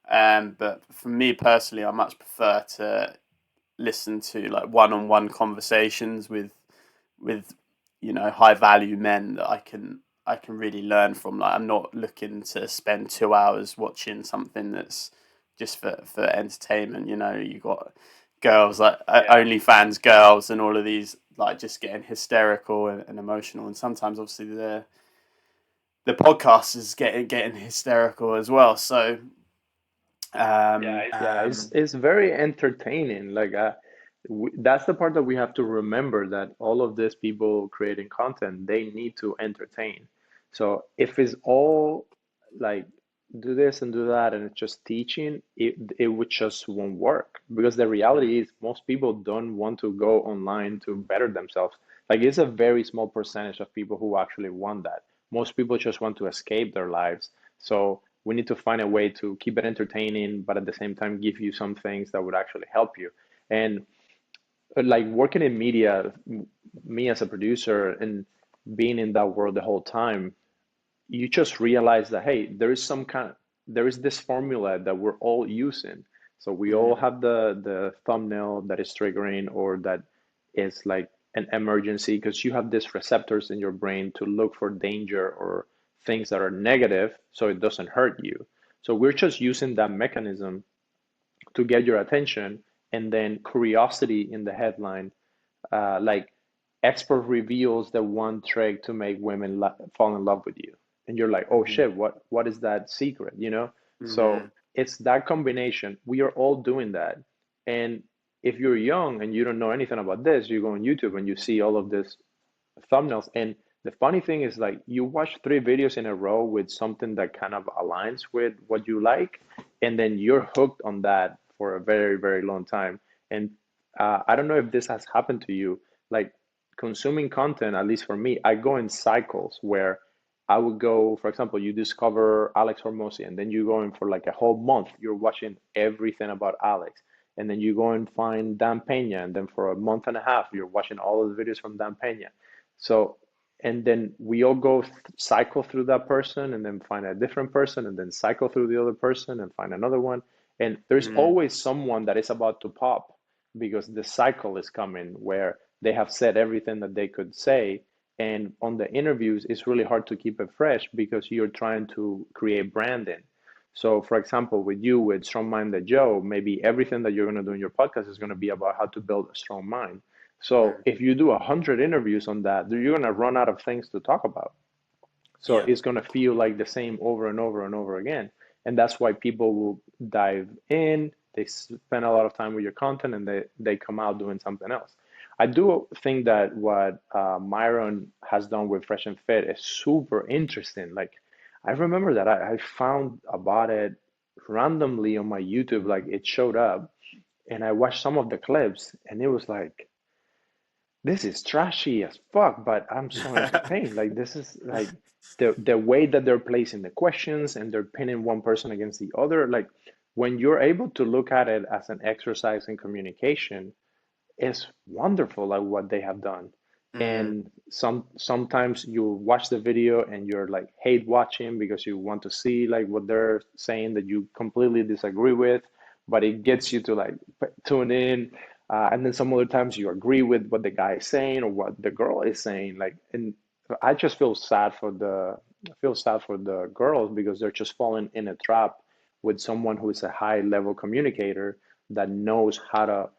But for me personally, I much prefer to listen to like one-on-one conversations with high value men that I can really learn from. Like I'm not looking to spend 2 hours watching something that's just for entertainment. You got girls like Yeah. OnlyFans girls and all of these like just getting hysterical and emotional, and sometimes obviously the podcast is getting hysterical as well. So Yeah, um, it's very entertaining. Like that's the part that we have to remember that all of these people creating content, they need to entertain. So if it's all like do this and do that and it's just teaching, it would just won't work because the reality is most people don't want to go online to better themselves. Like it's a very small percentage of people who actually want that. Most people just want to escape their lives. So we need to find a way to keep it entertaining, but at the same time give you some things that would actually help you. And like working in media, me as a producer and being in that world the whole time, you just realize that hey, there is this formula that we're all using. So we all mm, have the thumbnail that is triggering or that is like an emergency because you have these receptors in your brain to look for danger or things that are negative so it doesn't hurt you. So we're just using that mechanism to get your attention, and then curiosity in the headline, like expert reveals the one trick to make women fall in love with you, and you're like, oh mm, shit, what is that secret, you know? So mm, it's that combination. We are all doing that, and if you're young and you don't know anything about this, you go on YouTube and you see all of this thumbnails. And the funny thing is, like, you watch 3 videos in a row with something that kind of aligns with what you like, and then you're hooked on that for a very, very long time. And I don't know if this has happened to you. Like, consuming content, at least for me, I go in cycles where I would go, for example, you discover Alex Hormozy, and then you go in for like a whole month, you're watching everything about Alex. And then you go and find Dan Pena, and then for a month and a half, you're watching all of the videos from Dan Pena. So, and then we all go cycle through that person and then find a different person and then cycle through the other person and find another one. And there's mm, always someone that is about to pop because the cycle is coming where they have said everything that they could say. And on the interviews, it's really hard to keep it fresh because you're trying to create branding. So, for example, with you, with Strong Minded Joe, maybe everything that you're going to do in your podcast is going to be about how to build a strong mind. So mm. if you do 100 interviews on that, you're gonna run out of things to talk about. So Yeah. it's gonna feel like the same over and over and over again. And that's why people will dive in, they spend a lot of time with your content, and they come out doing something else. I do think that what Myron has done with Fresh and Fit is super interesting. Like, I remember that I found about it randomly on my YouTube, like it showed up, and I watched some of the clips, and it was like, this is trashy as fuck, but I'm so entertained. Like this is like the way that they're placing the questions and they're pinning one person against the other. Like when you're able to look at it as an exercise in communication, it's wonderful like what they have done. Mm, And sometimes you watch the video and you're like hate watching because you want to see like what they're saying that you completely disagree with, but it gets you to like tune in. And then some other times you agree with what the guy is saying or what the girl is saying. Like, and I just feel sad for the girls because they're just falling in a trap with someone who is a high level communicator that knows how to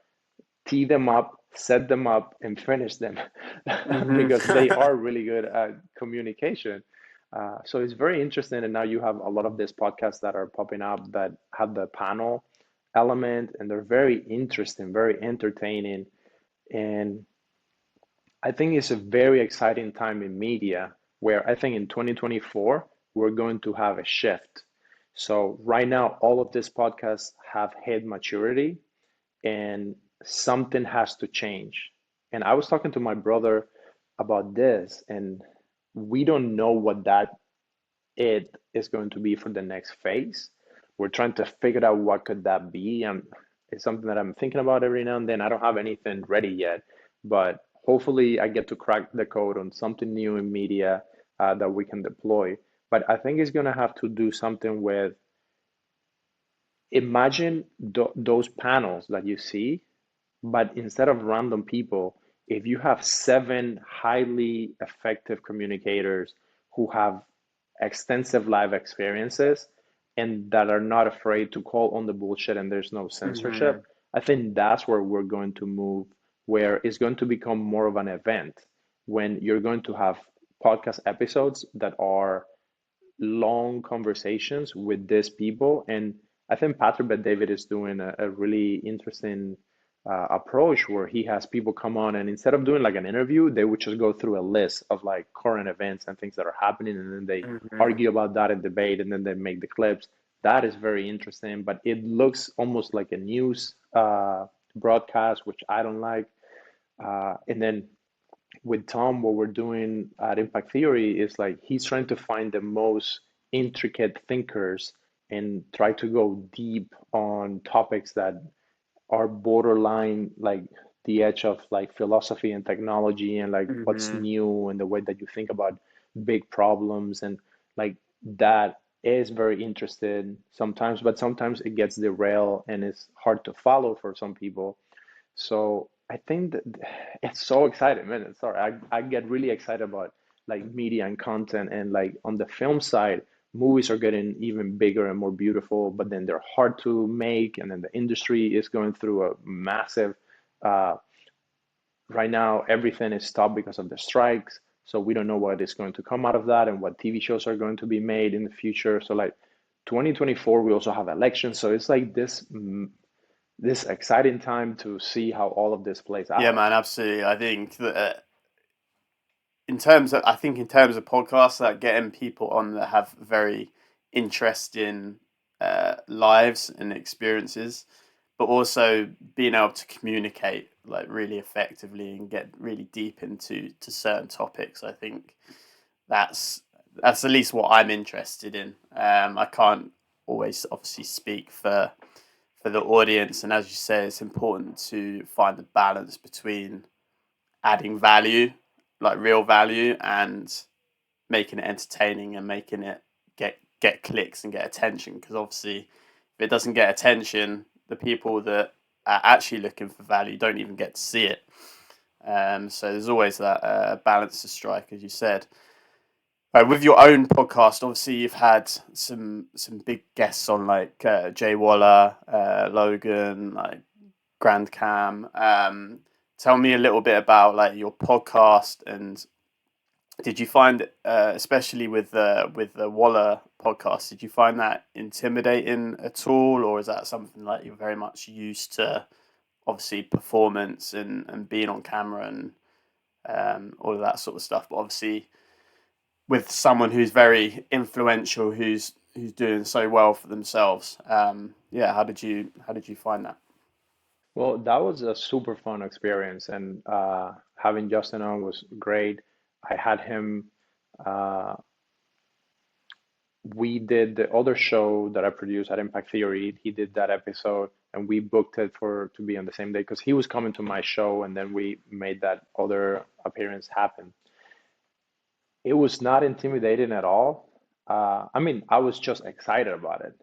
tee them up, set them up, and finish them mhm. because they are really good at communication. So it's very interesting. And now you have a lot of these podcasts that are popping up that have the panel element, and they're very interesting, very entertaining. And I think it's a very exciting time in media where I think in 2024, we're going to have a shift. So right now, all of these podcasts have hit maturity and something has to change. And I was talking to my brother about this, and we don't know what that it is going to be for the next phase. We're trying to figure out what could that be, and it's something that I'm thinking about every now and then. I don't have anything ready yet, but hopefully I get to crack the code on something new in media that we can deploy. But I think it's gonna have to do something with, imagine those panels that you see, but instead of random people, if you have seven highly effective communicators who have extensive life experiences and that are not afraid to call on the bullshit and there's no censorship, Hmm. I think that's where we're going to move, where it's going to become more of an event when you're going to have podcast episodes that are long conversations with these people. And I think Patrick Bet David is doing a really interesting approach where he has people come on, and instead of doing like an interview, they would just go through a list of like current events and things that are happening, and then they Hmm. argue about that and debate, and then they make the clips. That is very interesting, but it looks almost like a news broadcast, which I don't like. And then with Tom, what we're doing at Impact Theory is like he's trying to find the most intricate thinkers and try to go deep on topics that are borderline like the edge of like philosophy and technology and like what's Hmm. new and the way that you think about big problems and like that is very interesting sometimes, but sometimes it gets derailed and it's hard to follow for some people. So I think that it's so exciting, man. Sorry, I get really excited about like media and content, and like on the film side, movies are getting even bigger and more beautiful, but then they're hard to make, and then the industry is going through a massive uh, right now everything is stopped because of the strikes. So we don't know what is going to come out of that and what TV shows are going to be made in the future. So like 2024, we also have elections. So it's like this exciting time to see how all of this plays Yeah, out. man, absolutely. I think that in terms of podcasts, that getting people on that have very interesting lives and experiences, but also being able to communicate like really effectively and get really deep into certain topics. I think that's that's at least what I'm interested in. I can't always obviously speak for the audience, and as you say, it's important to find the balance between adding value, like real value, and making it entertaining and making it get clicks and get attention. Because obviously, if it doesn't get attention, the people that are actually looking for value don't even get to see it. So there's always that balance to strike, as you said. With your own podcast, obviously you've had some big guests on like Jay Waller, Logan, like Grand Cam. Tell me a little bit about like your podcast, and did you find, especially with the Waller podcast, did you find that intimidating at all, or is that something like you're very much used to? Obviously, performance and being on camera and all of that sort of stuff. But obviously, with someone who's very influential, who's doing so well for themselves, yeah. How did you find that? Well, that was a super fun experience, and having Justin on was great. I had him. Uh, we did the other show that I produced at Impact Theory. He did that episode, and we booked it for to be on the same day because he was coming to my show, and then we made that other appearance happen. It was not intimidating at all. I mean, I was just excited about it.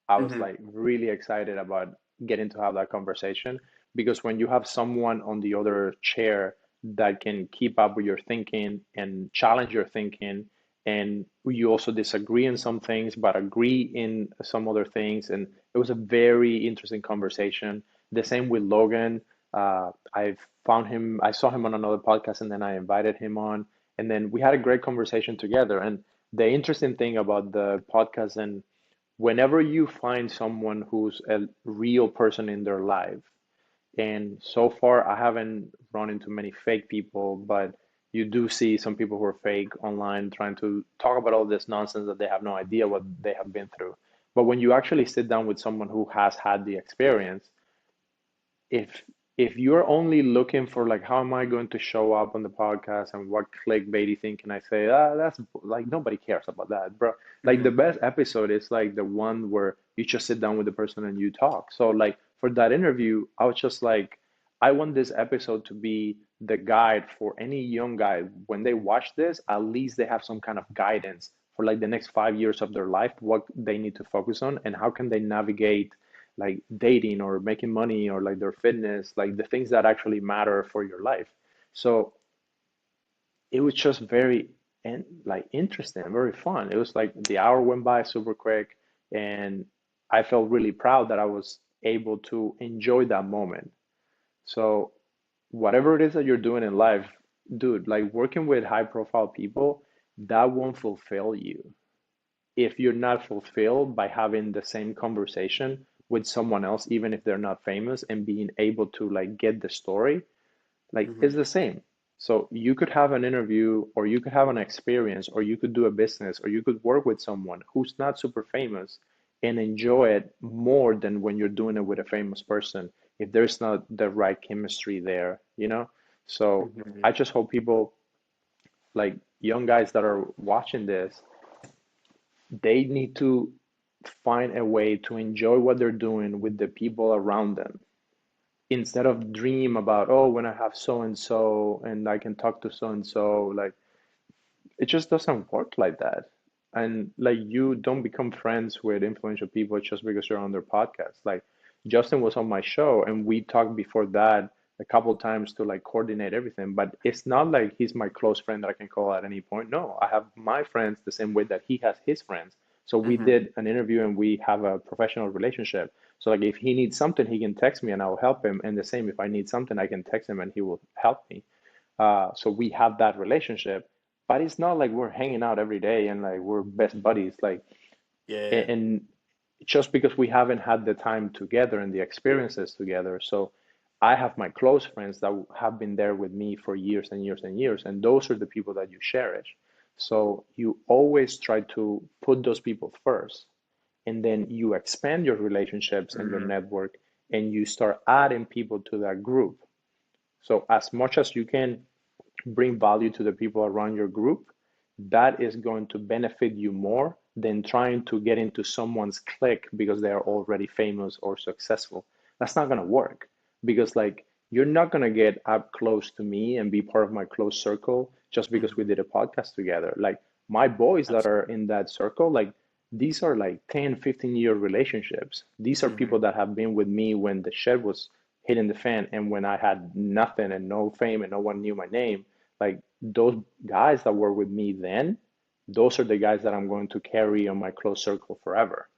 I was Hmm. like really excited about getting to have that conversation because when you have someone on the other chair that can keep up with your thinking and challenge your thinking, and you also disagree in some things but agree in some other things, and it was a very interesting conversation. The same with Logan. I saw him on another podcast, and then I invited him on, and then we had a great conversation together. And the interesting thing about the podcast, and whenever you find someone who's a real person in their life, and so far I haven't run into many fake people, but you do see some people who are fake online trying to talk about all this nonsense that they have no idea what they have been through. But when you actually sit down with someone who has had the experience, if you're only looking for like how am I going to show up on the podcast and what clickbaity thing can I say, that's like nobody cares about that, bro. Like the Hmm. best episode is like the one where you just sit down with the person and you talk. So like for that interview, I was just like, I want this episode to be the guide for any young guy when they watch this. At least they have some kind of guidance for like the next 5 years of their life, what they need to focus on, and how can they navigate like dating or making money or like their fitness, like the things that actually matter for your life. So it was just very and like interesting, very fun. It was like the hour went by super quick, and I felt really proud that I was able to enjoy that moment. So whatever it is that you're doing in life, dude, like working with high profile people, that won't fulfill you if you're not fulfilled by having the same conversation with someone else, even if they're not famous, and being able to like get the story, like Hmm. it's the same. So you could have an interview, or you could have an experience, or you could do a business, or you could work with someone who's not super famous and enjoy it more than when you're doing it with a famous person if there's not the right chemistry there, you know? So Hmm. I just hope people, like young guys that are watching this, they need to find a way to enjoy what they're doing with the people around them instead of dream about, oh, when I have so and so and I can talk to so and so. Like it just doesn't work like that. And like you don't become friends with influential people just because you're on their podcast. Like Justin was on my show and we talked before that a couple of times to like coordinate everything, but it's not like he's my close friend that I can call at any point. No, I have my friends the same way that he has his friends. So we Hmm. did an interview and we have a professional relationship. So like if he needs something, he can text me and I'll help him. And the same, if I need something, I can text him and he will help me. So we have that relationship, but it's not like we're hanging out every day and like we're best buddies. Like, Yeah. and just because we haven't had the time together and the experiences together. So I have my close friends that have been there with me for years and years and years, and those are the people that you cherish. So you always try to put those people first, and then you expand your relationships and your Hmm. network, and you start adding people to that group. So as much as you can bring value to the people around your group, that is going to benefit you more than trying to get into someone's clique because they are already famous or successful. That's not going to work because, like, you're not going to get up close to me and be part of my close circle just because we Hmm. did a podcast together. Like, my boys that are Absolutely. in that circle, like, these are like 10, 15-year relationships. These are Hmm. people that have been with me when the shed was hitting the fan and when I had nothing and no fame and no one knew my name. Like those guys that were with me then, those are the guys that I'm going to carry on my close circle forever.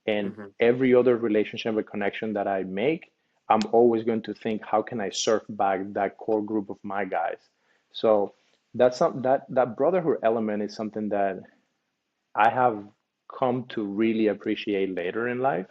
And Hmm. every other relationship or connection that I make, I'm always going to think, how can I serve back that core group of my guys? So that's some that brotherhood element is something that I have come to really appreciate later in life.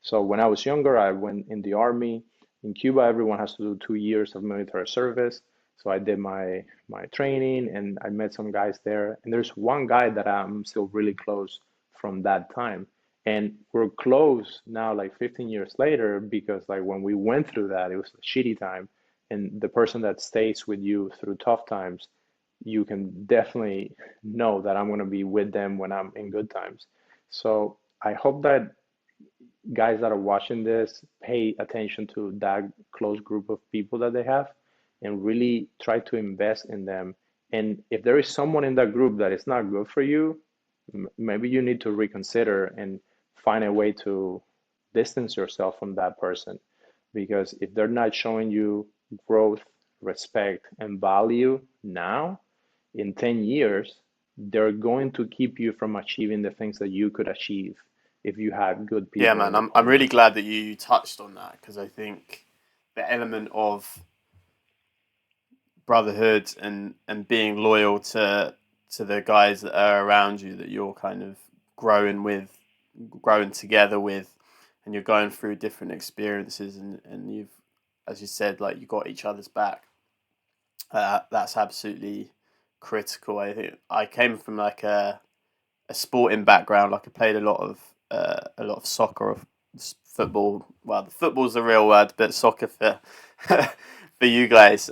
So when I was younger, I went in the army. In Cuba, everyone has to do 2 years of military service. So I did my training and I met some guys there. And there's one guy that I'm still really close from that time. And we're close now, like 15 years later, because like when we went through that, it was a shitty time. And the person that stays with you through tough times, you can definitely know that I'm going to be with them when I'm in good times. So I hope that guys that are watching this pay attention to that close group of people that they have and really try to invest in them. And if there is someone in that group that is not good for you, maybe you need to reconsider and find a way to distance yourself from that person. Because if they're not showing you growth, respect, and value now, in 10 years, they're going to keep you from achieving the things that you could achieve if you had good Yeah, people in man. your I'm corner. really glad that you touched on that because I think the element of brotherhood and being loyal to the guys that are around you that you're kind of growing with, growing together with, and you're going through different experiences and you've, as you said, like you got each other's back. That's absolutely critical. I think I came from like a sporting background. Like I played a lot of soccer or football. Well, the football's the real word, but soccer for for you guys.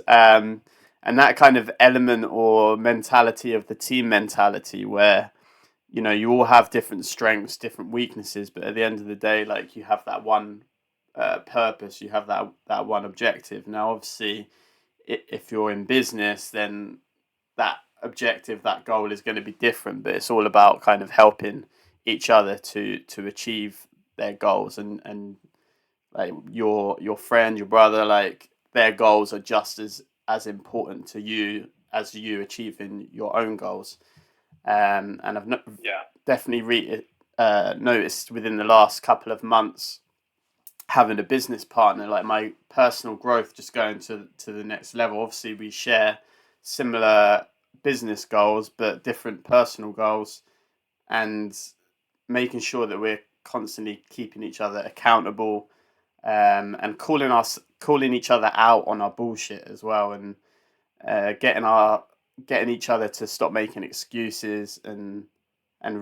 And that kind of element or mentality of the team mentality, where you know you all have different strengths, different weaknesses, but at the end of the day, like you have that one purpose, you have that one objective. Now, obviously, if you're in business, then that objective, that goal is going to be different. But it's all about kind of helping each other to achieve their goals, and like your friend, your brother, like their goals are just as important to you as you achieving your own goals. And I've Yeah. definitely noticed within the last couple of months having a business partner, like my personal growth just going to the next level. Obviously, we share similar business goals, but different personal goals, and making sure that we're constantly keeping each other accountable, and calling each other out on our bullshit as well, and getting each other to stop making excuses and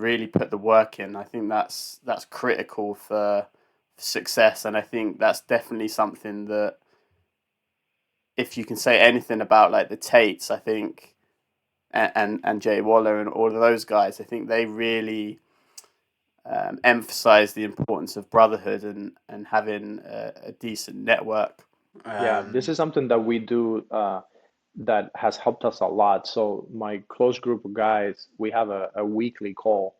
really put the work in. I think that's critical for success, and I think that's definitely something that, if you can say anything about like the Tates, I think, and Jay Waller and all of those guys, I think they really emphasize the importance of brotherhood and having a decent network. Yeah, this Um, is something that we do that has helped us a lot. So my close group of guys, we have a weekly call,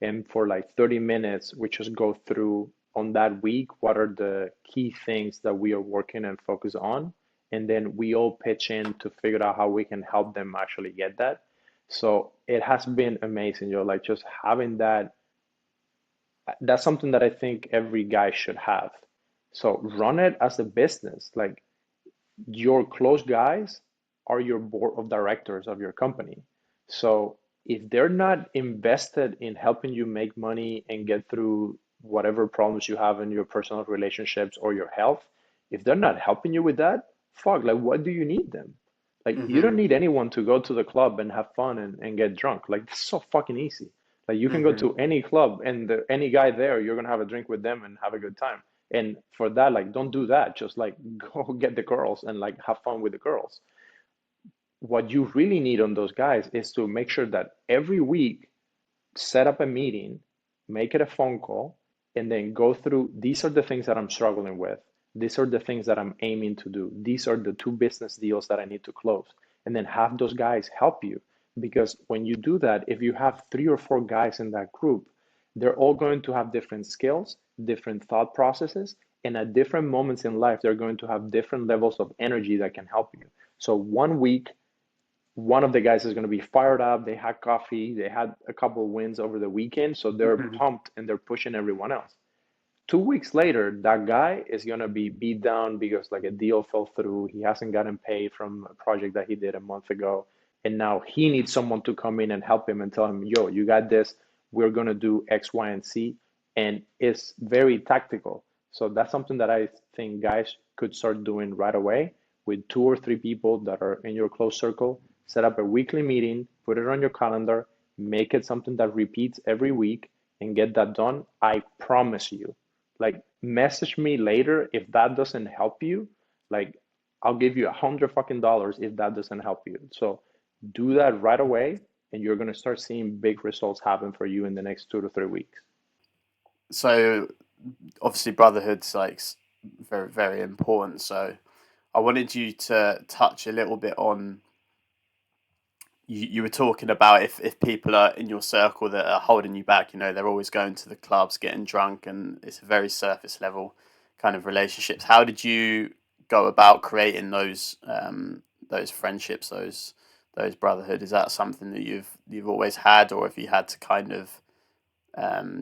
and for like 30 minutes, we just go through on that week what are the key things that we are working and focus on, and then we all pitch in to figure out how we can help them actually get that. So it has been amazing, like just having that. That's something that I think every guy should have. So run it as a business. Like your close guys are your board of directors of your company. So if they're not invested in helping you make money and get through whatever problems you have in your personal relationships or your health, if they're not helping you with that, fuck, like what do you need them? Like you don't mhm, need anyone to go to the club and have fun and get drunk. Like it's so fucking easy. Like you can go mhm, to any club and any guy there, you're gonna have a drink with them and have a good time. And for that, like, don't do that. Just like go get the girls and like have fun with the girls. What you really need on those guys is to make sure that every week set up a meeting, make it a phone call, and then go through these are the things that I'm struggling with. These are the things that I'm aiming to do. These are the two business deals that I need to close. And then have those guys help you. Because when you do that, if you have 3 or 4 guys in that group, they're all going to have different skills, different thought processes, and at different moments in life, they're going to have different levels of energy that can help you. So one week, one of the guys is going to be fired up. They had coffee. They had a couple of wins over the weekend. So they're mhm, pumped and they're pushing everyone else. 2 weeks later, that guy is going to be beat down because like a deal fell through. He hasn't gotten paid from a project that he did a month ago. And now he needs someone to come in and help him and tell him, yo, you got this. We're going to do X, Y, and Z. And it's very tactical. So that's something that I think guys could start doing right away with 2 or 3 people that are in your close circle. Set up a weekly meeting, put it on your calendar, make it something that repeats every week and get that done. I promise you, like message me later if that doesn't help you. Like I'll give you $100 if that doesn't help you. So do that right away, and you're gonna start seeing big results happen for you in the next 2 to 3 weeks. so obviously brotherhood's like very very important. So I wanted you to touch a little bit on, you were talking about if people are in your circle that are holding you back, they're always going to the clubs, getting drunk, and it's a very surface level kind of relationships. How did you go about creating those friendships, those brotherhood? Is that something that you've always had, or have you had to kind of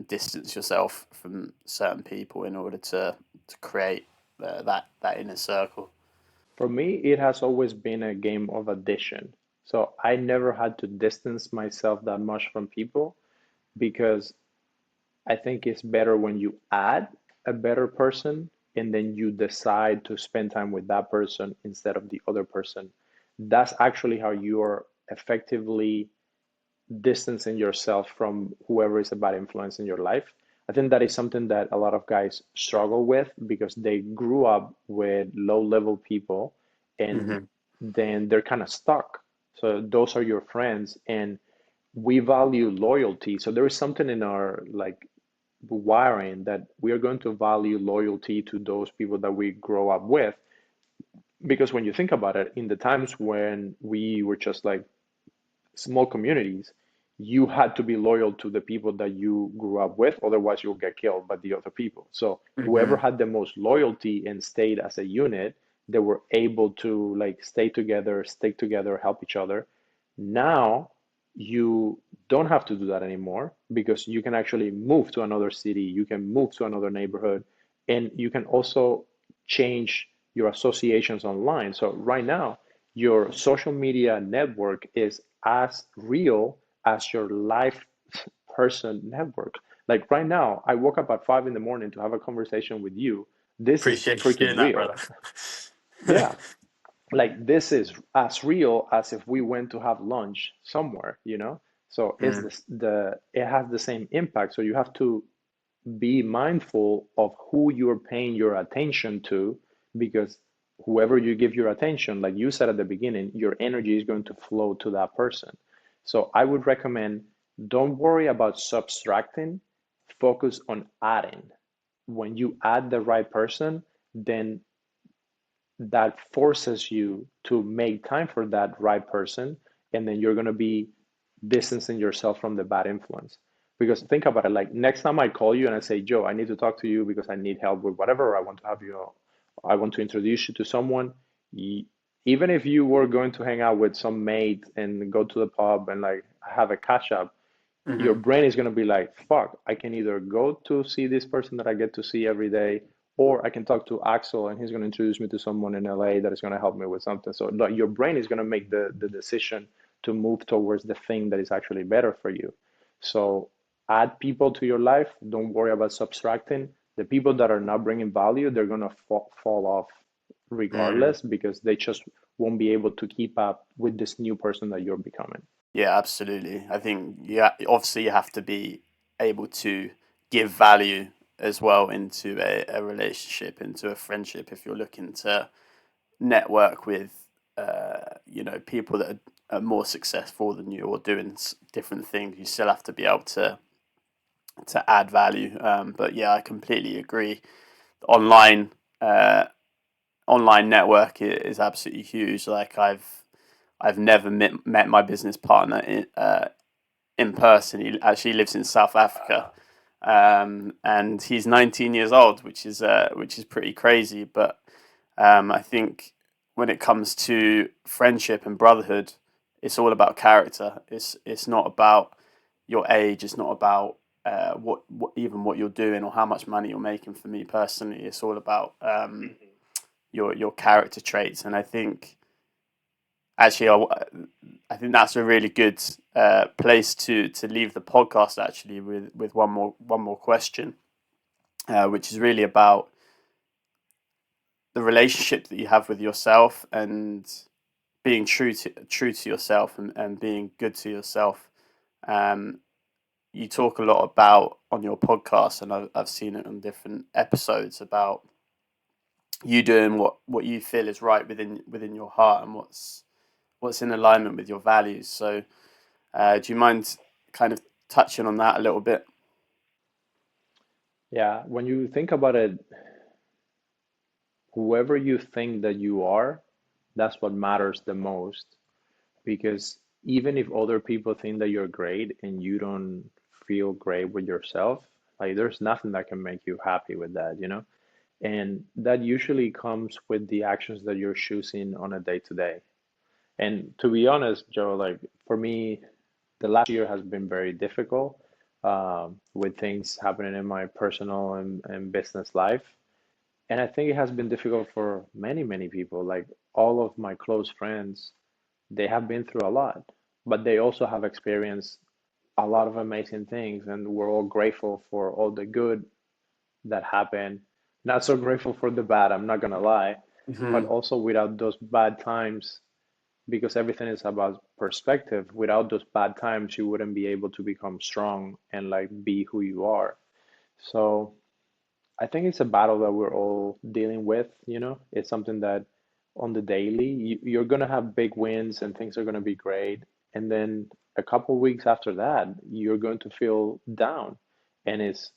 distance yourself from certain people in order to create that inner circle? For me, it has always been a game of addition. So I never had to distance myself that much from people because I think it's better when you add a better person and then you decide to spend time with that person instead of the other person. That's actually how you're effectively distancing yourself from whoever is a bad influence in your life. I think that is something that a lot of guys struggle with because they grew up with low level people and Hmm. then they're kind of stuck. So those are your friends and we value loyalty. So there is something in our like wiring that we are going to value loyalty to those people that we grow up with because when you think about it, in the times when we were just like small communities, you had to be loyal to the people that you grew up with, otherwise you'll get killed by the other people. So whoever Hmm. had the most loyalty and stayed as a unit, they were able to like stay together, stick together, help each other. Now you don't have to do that anymore because you can actually move to another city, you can move to another neighborhood, and you can also change your associations online. So right now, your social media network is as real as your life person network. Like right now, I woke up at 5 in the morning to have a conversation with you. This is Appreciate you freaking doing that, real. brother. Yeah, like this is as real as if we went to have lunch somewhere, you know? So it's Mm. this the it has the same impact. So you have to be mindful of who you're paying your attention to, because whoever you give your attention, like you said at the beginning, your energy is going to flow to that person. So I would recommend, don't worry about subtracting, focus on adding. When you add the right person, then that forces you to make time for that right person, and then you're going to be distancing yourself from the bad influence. Because think about it, like next time I call you and I say, Joe, I need to talk to you because I need help with whatever, or I want to have you, I want to introduce you to someone. Even if you were going to hang out with some mate and go to the pub and like have a catch up, your Hmm. brain is going to be like, fuck, I can either go to see this person that I get to see every day, or I can talk to Axel and he's going to introduce me to someone in LA that is going to help me with something. So like, your brain is going to make the decision to move towards the thing that is actually better for you. So add people to your life. Don't worry about subtracting. The people that are not bringing value, they're going to fall off Mm. regardless because they just won't be able to keep up with this new person that you're becoming. Yeah, absolutely. I think yeah, obviously you have to be able to give value as well into a relationship, into a friendship if you're looking to network with people that are more successful than you or doing different things. You still have to be able to add value. But yeah, I completely agree. Online uh, online network is absolutely huge. Like I've never met my business partner in person. He actually lives in South Africa, and he's 19 years old, which is pretty crazy. But I think when it comes to friendship and brotherhood, it's all about character. It's not about your age. It's not about what you're doing or how much money you're making. For me personally, it's all about your character traits. And I think actually, I think that's a really good place to leave the podcast. Actually, with one more question, which is really about the relationship that you have with yourself and being true to yourself and being good to yourself. Um, you talk a lot about on your podcast, and I've seen it on different episodes about you doing what you feel is right within your heart and what's in alignment with your values. So, do you mind kind of touching on that a little bit? Yeah, when you think about it, whoever you think that you are, that's what matters the most. Because even if other people think that you're great and you don't feel great with yourself, like there's nothing that can make you happy with that, you know? And that usually comes with the actions that you're choosing on a day to day. And to be honest, Joe, like for me, the last year has been very difficult with things happening in my personal and business life. And I think it has been difficult for many, many people. Like all of my close friends, they have been through a lot, but they also have experienced a lot of amazing things. And we're all grateful for all the good that happened. Not so grateful for the bad, I'm not gonna lie. But Hmm. also without those bad times, because everything is about perspective, without those bad times, you wouldn't be able to become strong and like be who you are. So I think it's a battle that we're all dealing with, you know? It's something that on the daily, you're gonna have big wins and things are gonna be great. And then a couple weeks after that, you're going to feel down. And it's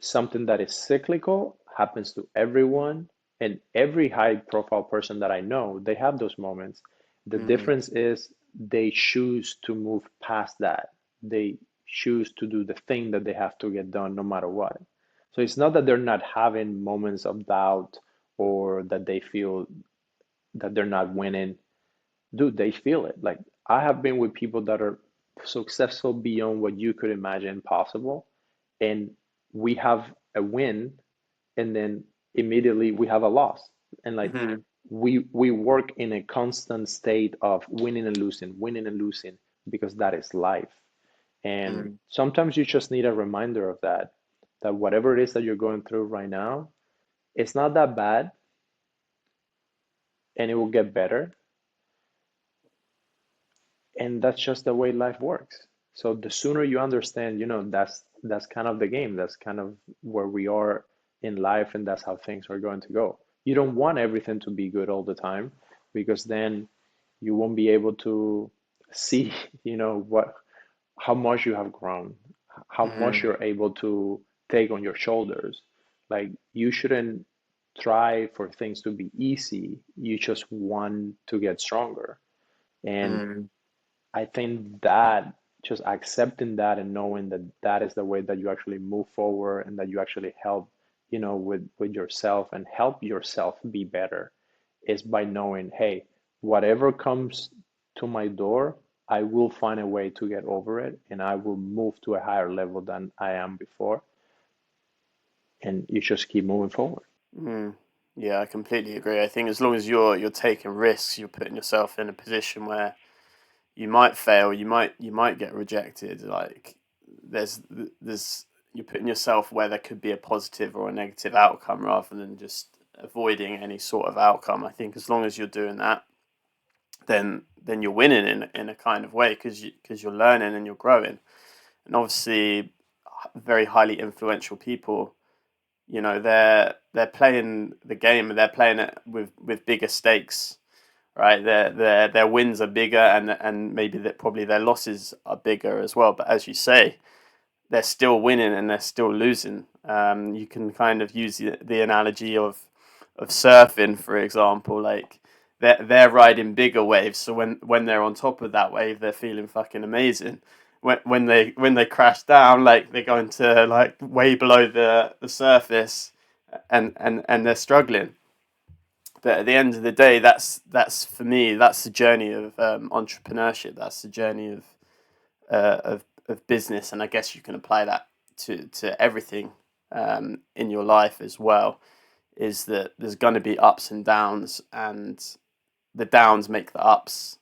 something that is cyclical, happens to everyone. And every high profile person that I know, they have those moments. The Mm. difference is they choose to move past that. They choose to do the thing that they have to get done no matter what. So it's not that they're not having moments of doubt or that they feel that they're not winning. Dude, they feel it. Like I have been with people that are successful beyond what you could imagine possible, and we have a win, and then immediately we have a loss, and like Mm. we work in a constant state of winning and losing, because that is life. And Mm. sometimes you just need a reminder of that, that whatever it is that you're going through right now, it's not that bad, and it will get better. And that's just the way life works. So the sooner you understand, that's kind of the game. That's kind of where we are in life, and that's how things are going to go. You don't want everything to be good all the time, because then you won't be able to see, what how much you have grown, how much Mm. you're able to take on your shoulders. Like you shouldn't try for things to be easy. You just want to get stronger. And Mm. I think that just accepting that and knowing that that is the way that you actually move forward, and that you actually help, with yourself and help yourself be better, is by knowing, hey, whatever comes to my door, I will find a way to get over it, and I will move to a higher level than I am before. And you just keep moving forward. Mm. Yeah, I completely agree. I think as long as you're taking risks, you're putting yourself in a position where you might fail, you might get rejected. Like there's you're putting yourself where there could be a positive or a negative outcome rather than just avoiding any sort of outcome. I think as long as you're doing that, then you're winning in a kind of way, because you're learning and you're growing. And obviously, very highly influential people, they're playing the game, and they're playing it with bigger stakes, right? Their wins are bigger, and maybe that probably their losses are bigger as well. But as you say, they're still winning and they're still losing. You can kind of use the analogy of surfing, for example. Like they're riding bigger waves, so when they're on top of that wave, they're feeling fucking amazing. When they crash down, like they're going to like way below the surface, and they're struggling. But at the end of the day, that's for me, that's the journey of entrepreneurship. That's the journey of business, and I guess you can apply that to everything in your life as well. Is that there's going to be ups and downs, and the downs make the ups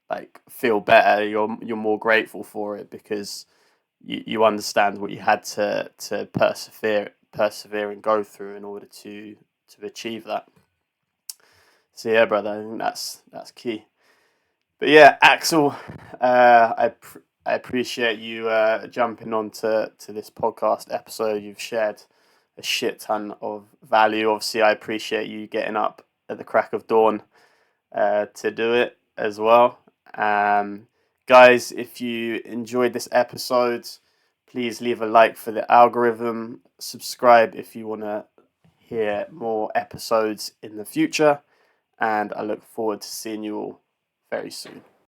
like feel better. You're more grateful for it, because you understand what you had to persevere and go through in order to achieve that. So yeah, brother, I think that's key. But yeah, Axel, I appreciate you jumping on to this podcast episode. You've shared a shit ton of value. Obviously, I appreciate you getting up at the crack of dawn to do it as well. Um, Guys, if you enjoyed this episode, please leave a like for the algorithm. Subscribe if you want to hear more episodes in the future. And I look forward to seeing you all very soon.